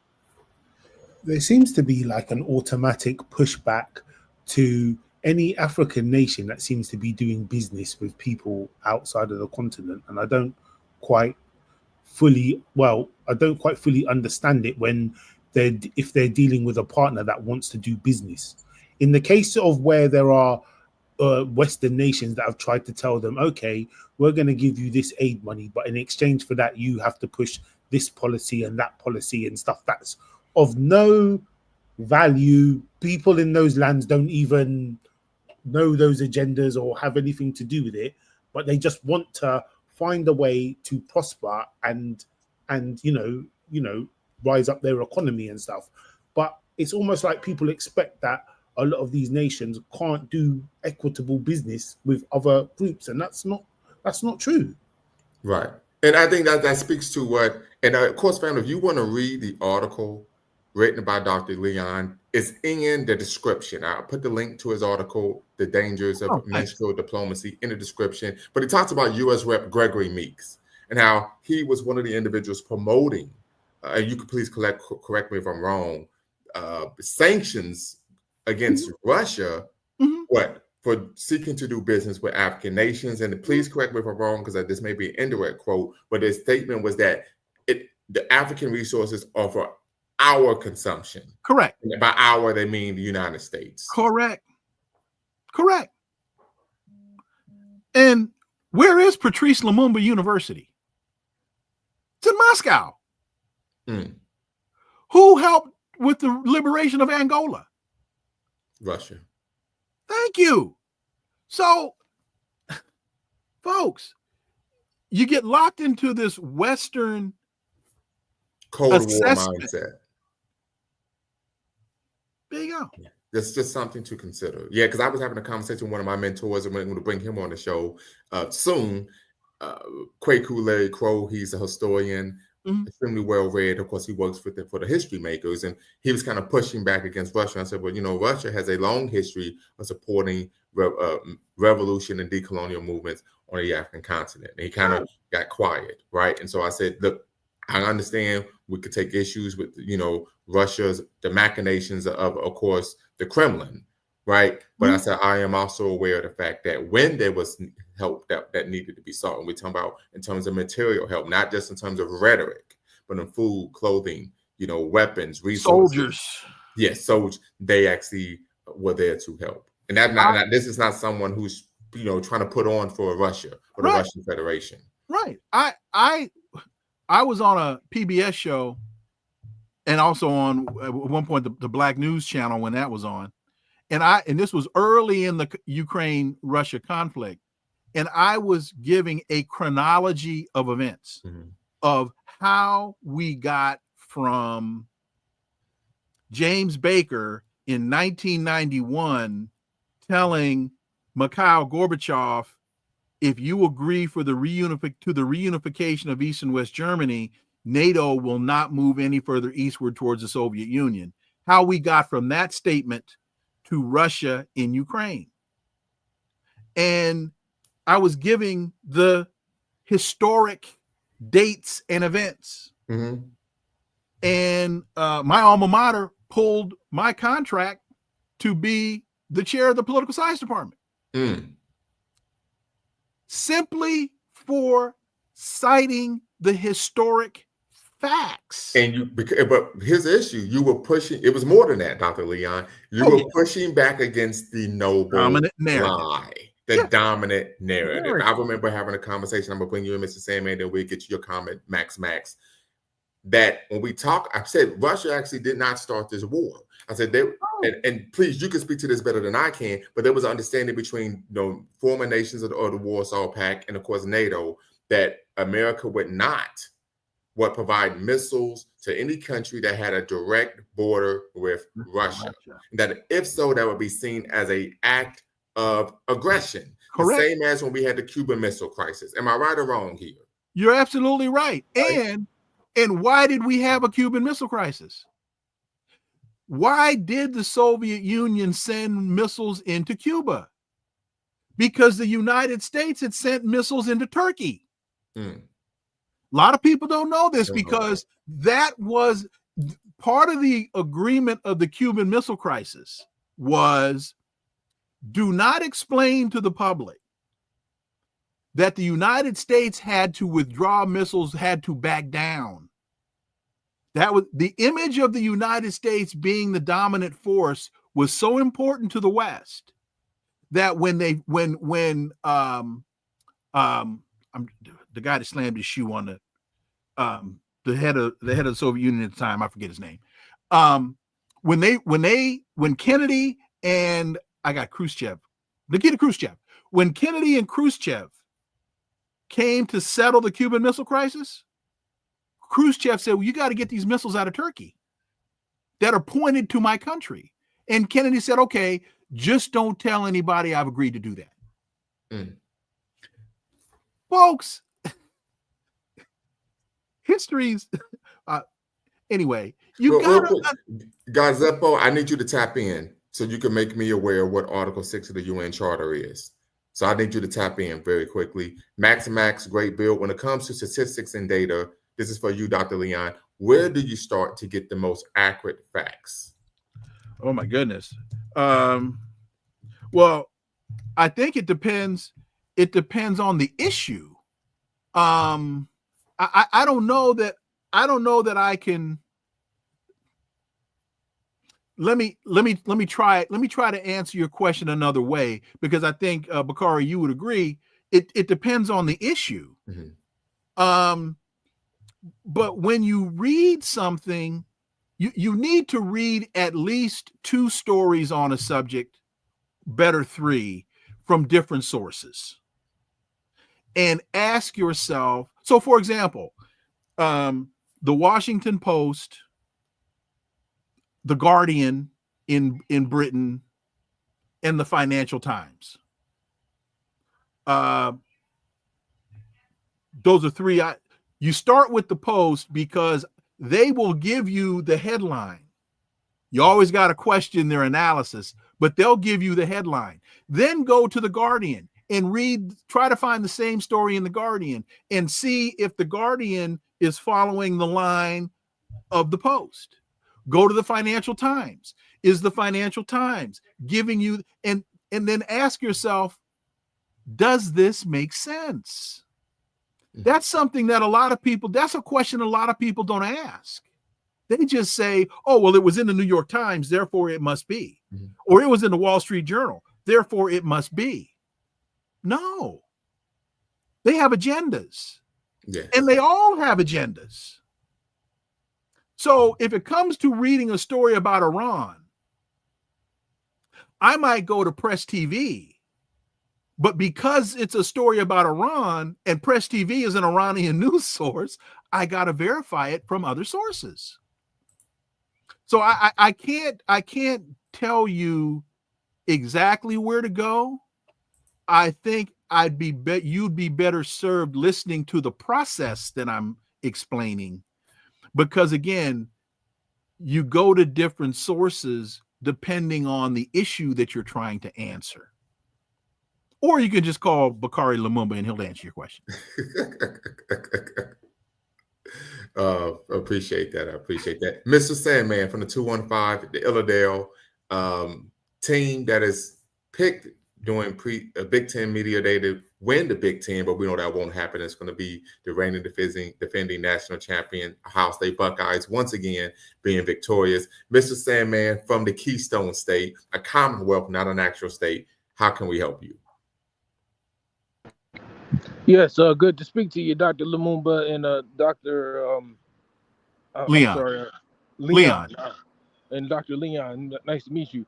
There seems to be like an automatic pushback to any African nation that seems to be doing business with people outside of the continent, and I don't quite fully understand it when if they're dealing with a partner that wants to do business. In the case of where there are Western nations that have tried to tell them, okay, we're going to give you this aid money, but in exchange for that, you have to push this policy and that policy and stuff that's of no value. People in those lands don't even know those agendas or have anything to do with it, but they just want to find a way to prosper and you know rise up their economy and stuff. But it's almost like people expect that a lot of these nations can't do equitable business with other groups, and that's not true. Right. And I think that speaks to what, and of course, family, if you want to read the article written by Dr. Leon, it's in the description. I'll put the link to his article, The Dangers of Minstrel Diplomacy, in the description. But he talks about U.S. Rep. Gregory Meeks and how he was one of the individuals promoting, and you could please correct me if I'm wrong, sanctions against Russia, for seeking to do business with African nations. And please correct me if I'm wrong, because this may be an indirect quote, but his statement was that the African resources are for our consumption. Correct. And by our, they mean the United States. Correct. And where is Patrice Lumumba University? It's in Moscow. Who helped with the liberation of Angola? Russia. Thank you. So, folks, you get locked into this Western Cold War mindset. There you go. Yeah. That's just something to consider. Yeah, because I was having a conversation with one of my mentors, and we're going to bring him on the show soon. Kwaku Crow, he's a historian, extremely well read. Of course, he works for the history makers, and he was kind of pushing back against Russia. I said, well, Russia has a long history of supporting revolution and decolonial movements on the African continent. And he kind of got quiet, right? And so I said, look, I understand we could take issues with, Russia's, the machinations of course, the Kremlin, right? But I said, I am also aware of the fact that when there was help that needed to be sought, and we're talking about in terms of material help, not just in terms of rhetoric, but in food, clothing, weapons, resources. Soldiers. Yes, soldiers, they actually were there to help. And this is not someone who's, trying to put on for Russia or the Russian Federation. Right. I was on a PBS show and also on at one point the Black News Channel when that was on. And this was early in the Ukraine-Russia conflict. And I was giving a chronology of events of how we got from James Baker in 1991 telling Mikhail Gorbachev, if you agree for the reunification of East and West Germany, NATO will not move any further eastward towards the Soviet Union. How we got from that statement to Russia in Ukraine. And I was giving the historic dates and events. And my alma mater pulled my contract to be the chair of the political science department. Simply for citing the historic facts. But here's the issue. You were pushing, it was more than that, Dr. Leon. You were pushing back against the noble dominant lie, the dominant narrative. I remember having a conversation. I'm going to bring you in, Mr. Sandman, then we'll get you your comment, Max. That when we talk, I said Russia actually did not start this war. I said and please, you can speak to this better than I can, but there was an understanding between former nations of the Warsaw Pact and of course NATO that America would provide missiles to any country that had a direct border with Russia. That if so, that would be seen as an act of aggression. Correct. The same as when we had the Cuban Missile Crisis. Am I right or wrong here? You're absolutely right. And why did we have a Cuban Missile Crisis? Why did the Soviet Union send missiles into Cuba? Because the United States had sent missiles into Turkey. A lot of people don't know this because that was part of the agreement of the Cuban Missile Crisis was do not explain to the public that the United States had to withdraw missiles, had to back down. That was the image of the United States being the dominant force was so important to the West that when the guy that slammed his shoe on the head of the Soviet Union at the time, I forget his name. When Kennedy and Nikita Khrushchev, when Kennedy and Khrushchev came to settle the Cuban Missile Crisis, Khrushchev said, well, you got to get these missiles out of Turkey that are pointed to my country. And Kennedy said, okay, just don't tell anybody I've agreed to do that. Folks, history's anyway, Guys, Zeppo, I need you to tap in so you can make me aware of what Article 6 of the UN Charter is. So I need you to tap in very quickly. Max, great bill. When it comes to statistics and data, this is for you, Dr. Leon. Where do you start to get the most accurate facts? Oh, my goodness. Well, I think it depends. It depends on the issue. I don't know that I can. Let me try to answer your question another way, because I think Bakari, you would agree. It depends on the issue. But when you read something, you need to read at least 2 stories on a subject, better 3, from different sources, and ask yourself. So, for example, the Washington Post, the Guardian in Britain, and the Financial Times. Those are 3. You start with the Post because they will give you the headline. You always got to question their analysis, but they'll give you the headline. Then go to the Guardian and try to find the same story in the Guardian and see if the Guardian is following the line of the Post. Go to the Financial Times. Is the Financial Times giving you, and then ask yourself, does this make sense? That's something that that's a question a lot of people don't ask. They just say, oh, well, it was in the New York Times, therefore it must be. Mm-hmm. Or it was in the Wall Street Journal, therefore it must be. No. They have agendas. Yes. And they all have agendas. So if it comes to reading a story about Iran, I might go to Press TV. But because it's a story about Iran and Press TV is an Iranian news source, I got to verify it from other sources. So I can't tell you exactly where to go. I think you'd be better served listening to the process that I'm explaining, because again, you go to different sources depending on the issue that you're trying to answer. Or you can just call Bakari Lumumba and he'll answer your question. Appreciate that. I appreciate that. Mr. Sandman from the 215, the Illidale team that is picked during Big Ten Media Day to win the Big Ten, but we know that won't happen. It's going to be the reigning defending national champion, Ohio State Buckeyes, once again being victorious. Mr. Sandman from the Keystone State, a commonwealth, not an actual state. How can we help you? Yes, good to speak to you, Dr. Lumumba and Dr. Leon. I'm sorry, Leon. And Dr. Leon. Nice to meet you.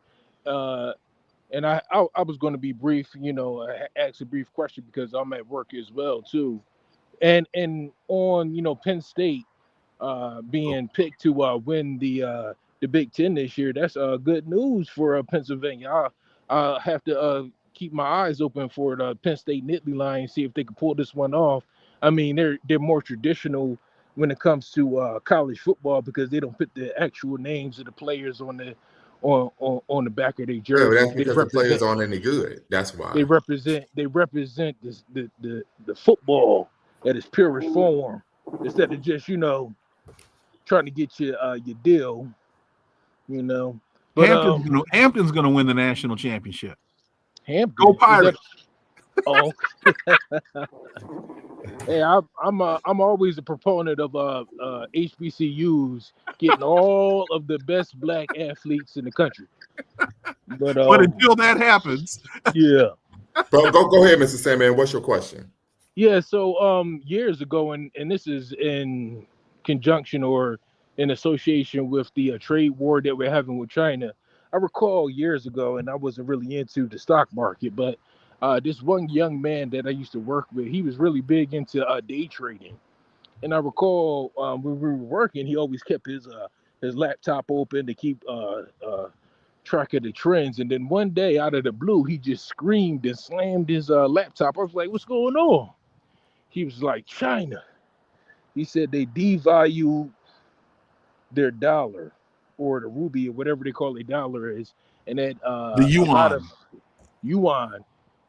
And I was going to be brief, ask a brief question because I'm at work as well too. And on Penn State being picked to win the Big Ten this year, that's good news for Pennsylvania. I'll have to keep my eyes open for the Penn State Nittany Lions, see if they can pull this one off. I mean, they're more traditional when it comes to college football because they don't put the actual names of the players on the back of their jersey. Yeah, that's because the players aren't any good. That's why they represent this, the football at its purest form instead of just trying to get your deal. But Hampton's going to win the national championship. Hampton. Go Pirates! Oh, hey, I'm always a proponent of HBCUs getting all of the best black athletes in the country. But until that happens, yeah. Bro, go ahead, Mr. Sandman. What's your question? Yeah, so years ago, and this is in conjunction or in association with the trade war that we're having with China. I recall years ago, and I wasn't really into the stock market, but this one young man that I used to work with, he was really big into day trading. And I recall when we were working, he always kept his laptop open to keep track of the trends. And then one day, out of the blue, he just screamed and slammed his laptop. I was like, "What's going on?" He was like, "China." He said they devalue their dollar, or the ruby, or whatever they call a dollar is, and that the yuan, a lot of yuan,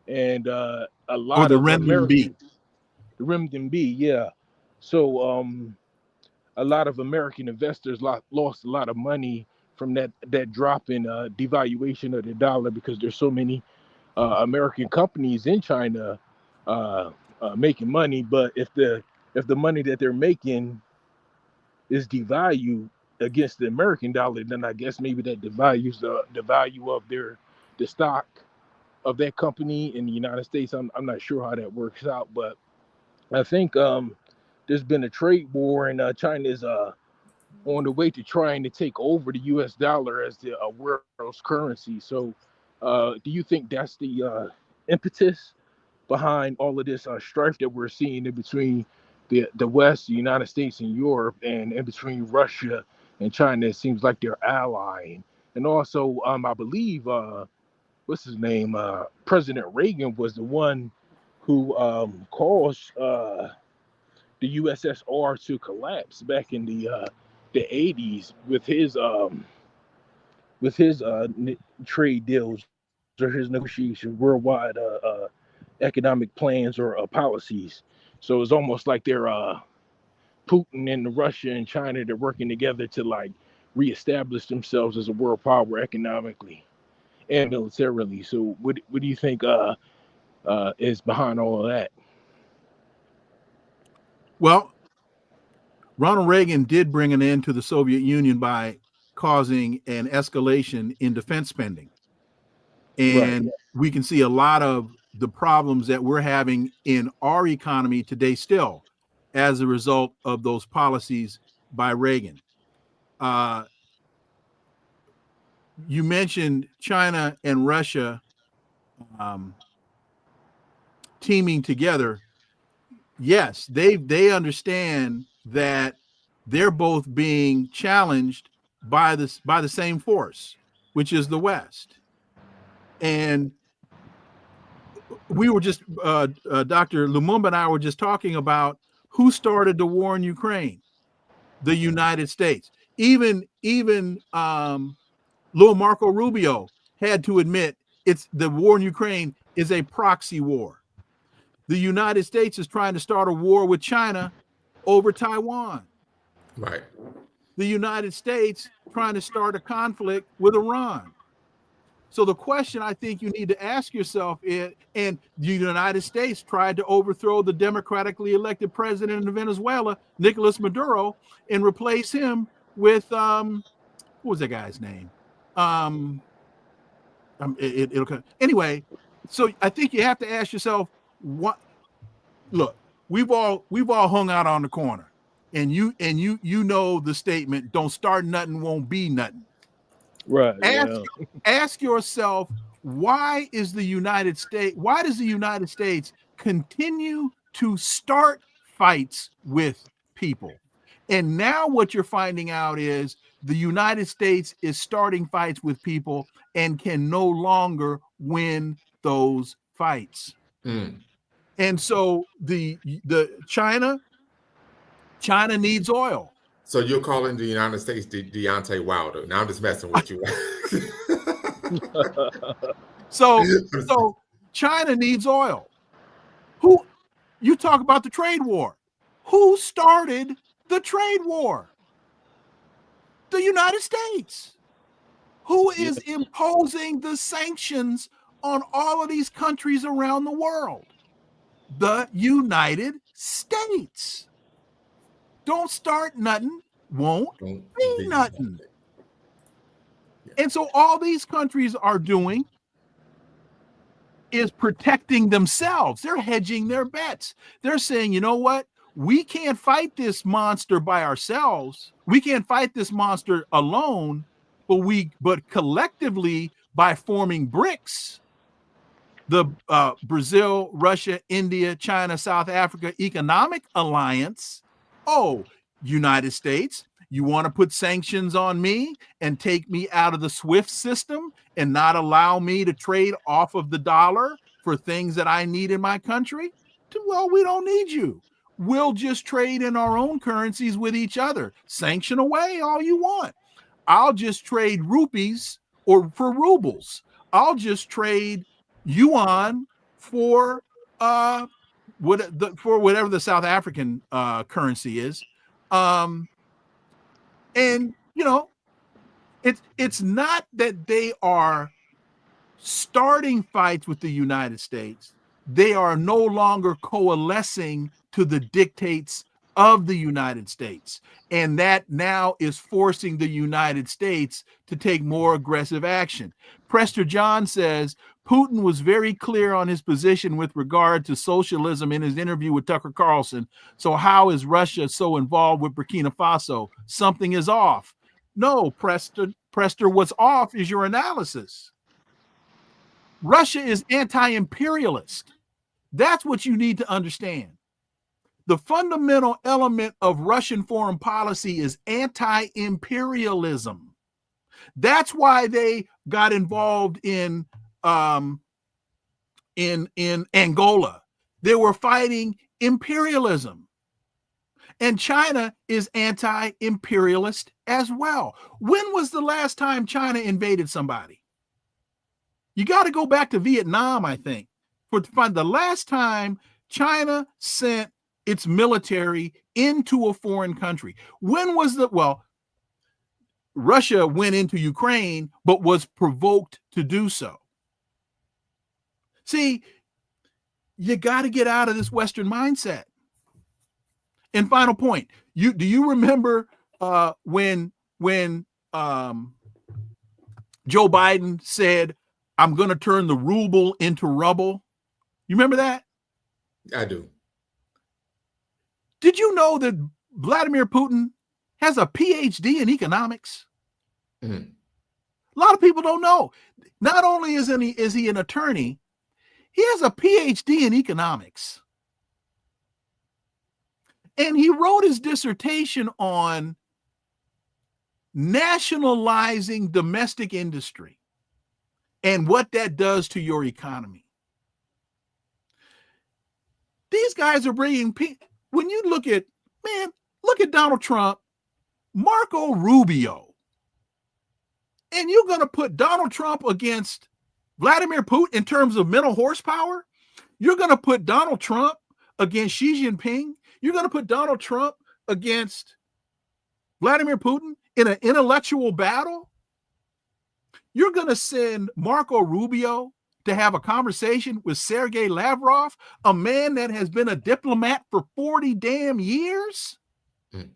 and a lot or the of renminbi. The renminbi, yeah. So a lot of American investors lost a lot of money from that drop in devaluation of the dollar because there's so many American companies in China making money. But if the money that they're making is devalued against the American dollar, then I guess maybe that devalues the value of the stock of that company in the United States. I'm not sure how that works out, but I think there's been a trade war, and China is on the way to trying to take over the U.S. dollar as the world's currency. So do you think that's the impetus behind all of this strife that we're seeing in between the West, the United States, and Europe, and in between Russia and China? It seems like they're allying. And also, I believe, what's his name? President Reagan was the one who caused the USSR to collapse back in the 80s with his trade deals or his negotiation worldwide economic plans or policies. So it's almost like they're Putin and Russia and China, they're working together to like reestablish themselves as a world power economically and militarily. So what do you think is behind all of that? Well, Ronald Reagan did bring an end to the Soviet Union by causing an escalation in defense spending. And right. We can see a lot of the problems that we're having in our economy today still as a result of those policies by Reagan. You mentioned China and Russia teaming together. Yes, they understand that they're both being challenged by the same force, which is the West. And we were just Dr. Lumumba and I were just talking about who started the war in Ukraine. The United States. Even Lil Marco Rubio had to admit it's the war in Ukraine is a proxy war. The United States is trying to start a war with China over Taiwan. Right. The United States trying to start a conflict with Iran. So the question I think you need to ask yourself is, and the United States tried to overthrow the democratically elected president of Venezuela, Nicolas Maduro, and replace him with what was that guy's name? Anyway, so I think you have to ask yourself, what? Look, we've all hung out on the corner, and you know the statement, "Don't start nothing, won't be nothing." Right. Ask yourself, why does the United States continue to start fights with people? And now what you're finding out is the United States is starting fights with people and can no longer win those fights. And so the China needs oil. So you're calling the United States Deontay Wilder. Now I'm just messing with you. So China needs oil. Who, you talk about the trade war. Who started the trade war? The United States. Who is imposing the sanctions on all of these countries around the world? The United States. Don't start nothing, won't be nothing. And so all these countries are doing is protecting themselves. They're hedging their bets. They're saying, you know what? We can't fight this monster by ourselves. We can't fight this monster alone, but collectively by forming BRICS, the Brazil, Russia, India, China, South Africa Economic Alliance. Oh, United States, you want to put sanctions on me and take me out of the SWIFT system and not allow me to trade off of the dollar for things that I need in my country? Well, we don't need you. We'll just trade in our own currencies with each other. Sanction away all you want. I'll just trade rupees or for rubles. I'll just trade yuan for whatever the South African currency is. And you know, it's not that they are starting fights with the United States. They are no longer coalescing to the dictates of the United States. And that now is forcing the United States to take more aggressive action. Prester John says, Putin was very clear on his position with regard to socialism in his interview with Tucker Carlson. So how is Russia so involved with Burkina Faso? Something is off. No, Prester, what's off is your analysis. Russia is anti-imperialist. That's what you need to understand. The fundamental element of Russian foreign policy is anti-imperialism. That's why they got involved in Angola. They were fighting imperialism. And China is anti-imperialist as well. When was the last time China invaded somebody? You got to go back to Vietnam, I think. to find the last time China sent its military into a foreign country. When was Russia went into Ukraine, but was provoked to do so. See, you got to get out of this Western mindset. And final point, do you remember when Joe Biden said, "I'm going to turn the ruble into rubble"? You remember that? I do. Did you know that Vladimir Putin has a PhD in economics? Mm-hmm. A lot of people don't know. Not only is he an attorney, he has a PhD in economics. And he wrote his dissertation on nationalizing domestic industry and what that does to your economy. These guys are bringing people. When you look at Donald Trump, Marco Rubio, and you're going to put Donald Trump against Vladimir Putin in terms of mental horsepower. You're going to put Donald Trump against Xi Jinping. You're going to put Donald Trump against Vladimir Putin in an intellectual battle. You're going to send Marco Rubio to have a conversation with Sergei Lavrov, a man that has been a diplomat for 40 damn years. And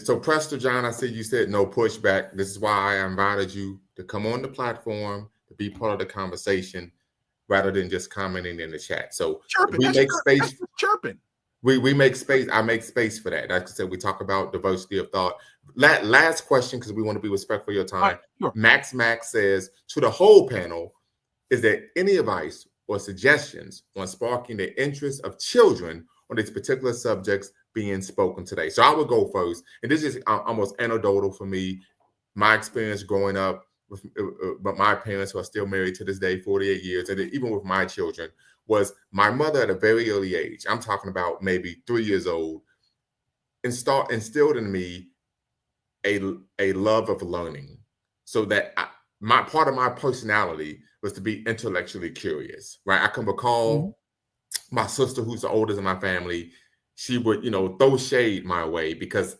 so, Prester John, I said you said no pushback. This is why I invited you to come on the platform to be part of the conversation, rather than just commenting in the chat. So chirping. We make space. Chirping. We make space. I make space for that. Like I said, we talk about diversity of thought. Last question, because we want to be respectful of your time. Right, sure. Max says to the whole panel, is there any advice or suggestions on sparking the interest of children on these particular subjects being spoken today? So I would go first, and this is almost anecdotal for me. My experience growing up with my parents, who are still married to this day, 48 years, and even with my children, was my mother at a very early age, I'm talking about maybe 3 years old, instilled in me a love of learning, so that part of my personality was to be intellectually curious, right? I can recall my sister, who's the oldest in my family, she would, throw shade my way because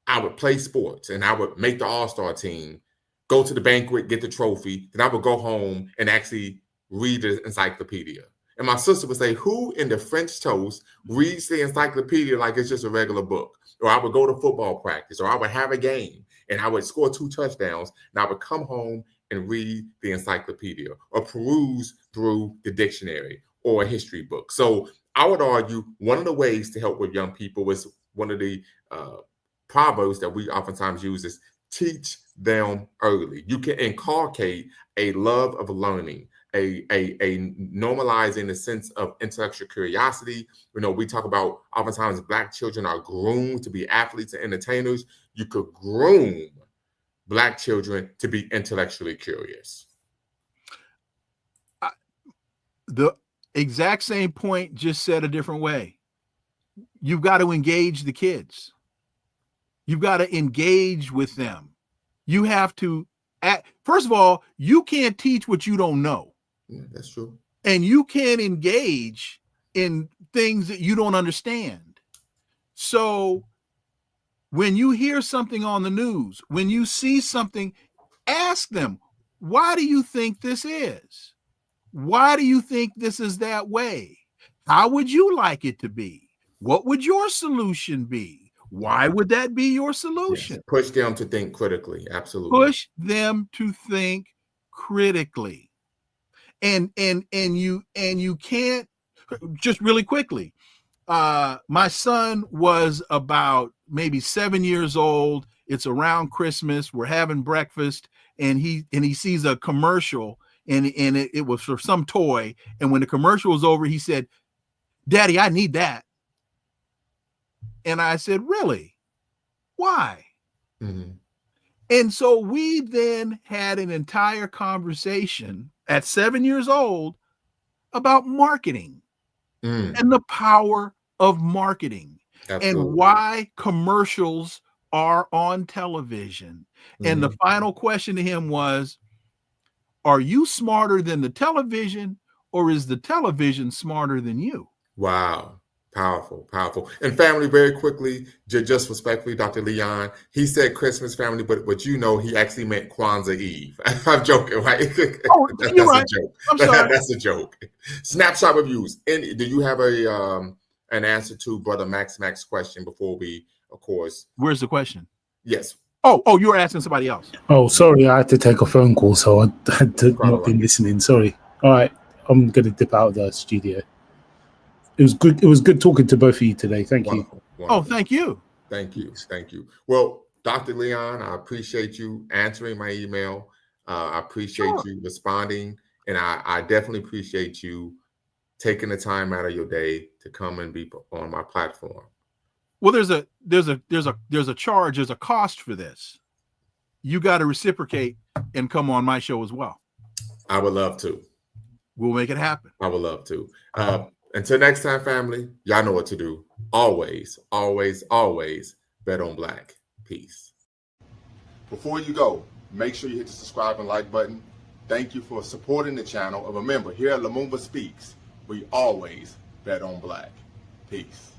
I would play sports and I would make the all-star team, go to the banquet, get the trophy, then I would go home and actually read the encyclopedia. And my sister would say, who in the French toast reads the encyclopedia like it's just a regular book? Or I would go to football practice, or I would have a game and I would score 2 touchdowns, and I would come home and read the encyclopedia or peruse through the dictionary or a history book. So I would argue one of the ways to help with young people is one of the proverbs that we oftentimes use is teach them early. You can inculcate a love of learning, a normalizing the sense of intellectual curiosity. We talk about oftentimes Black children are groomed to be athletes and entertainers. You could groom Black children to be intellectually curious. The exact same point, just said a different way. You've got to engage the kids. You've got to engage with them. You have to first of all, you can't teach what you don't know. Yeah, that's true. And you can't engage in things that you don't understand. So when you hear something on the news, when you see something, ask them, why do you think this is? Why do you think this is that way? How would you like it to be? What would your solution be? Why would that be your solution? Yes. Push them to think critically. Absolutely. Push them to think critically. And you can't, just really quickly. My son was about maybe 7 years old. It's around Christmas. We're having breakfast, and he sees a commercial, and it was for some toy. And when the commercial was over, he said, "Daddy, I need that." And I said, "Really? Why?" Mm-hmm. And so we then had an entire conversation at 7 years old about marketing and the power of marketing. Absolutely. And why commercials are on television. And the final question to him was, are you smarter than the television, or is the television smarter than you? Wow. Powerful, powerful. And family, very quickly, just respectfully, Dr. Leon, he said Christmas family, but he actually meant Kwanzaa Eve. I'm joking, right? Oh, you're right. A joke. I'm sorry. That's a joke. Snapshot reviews. And do you have an answer to Brother Max's question before we, of course? Where's the question? Yes. Oh, you were asking somebody else. Oh, sorry, I had to take a phone call, so I had to not been listening. Sorry. All right, I'm gonna dip out of the studio. It was good. It was good talking to both of you today. Thank you. Wonderful. Oh, thank you. Thank you. Thank you. Well, Dr. Leon, I appreciate you answering my email. I appreciate you responding, and I definitely appreciate you taking the time out of your day to come and be on my platform. Well, there's a charge, there's a cost for this. You got to reciprocate and come on my show as well. I would love to. We'll make it happen. I would love to. Until next time, family, y'all know what to do. Always, always, always bet on black. Peace. Before you go, make sure you hit the subscribe and like button. Thank you for supporting the channel. And remember, here at Lumumba Speaks, we always bet on black. Peace.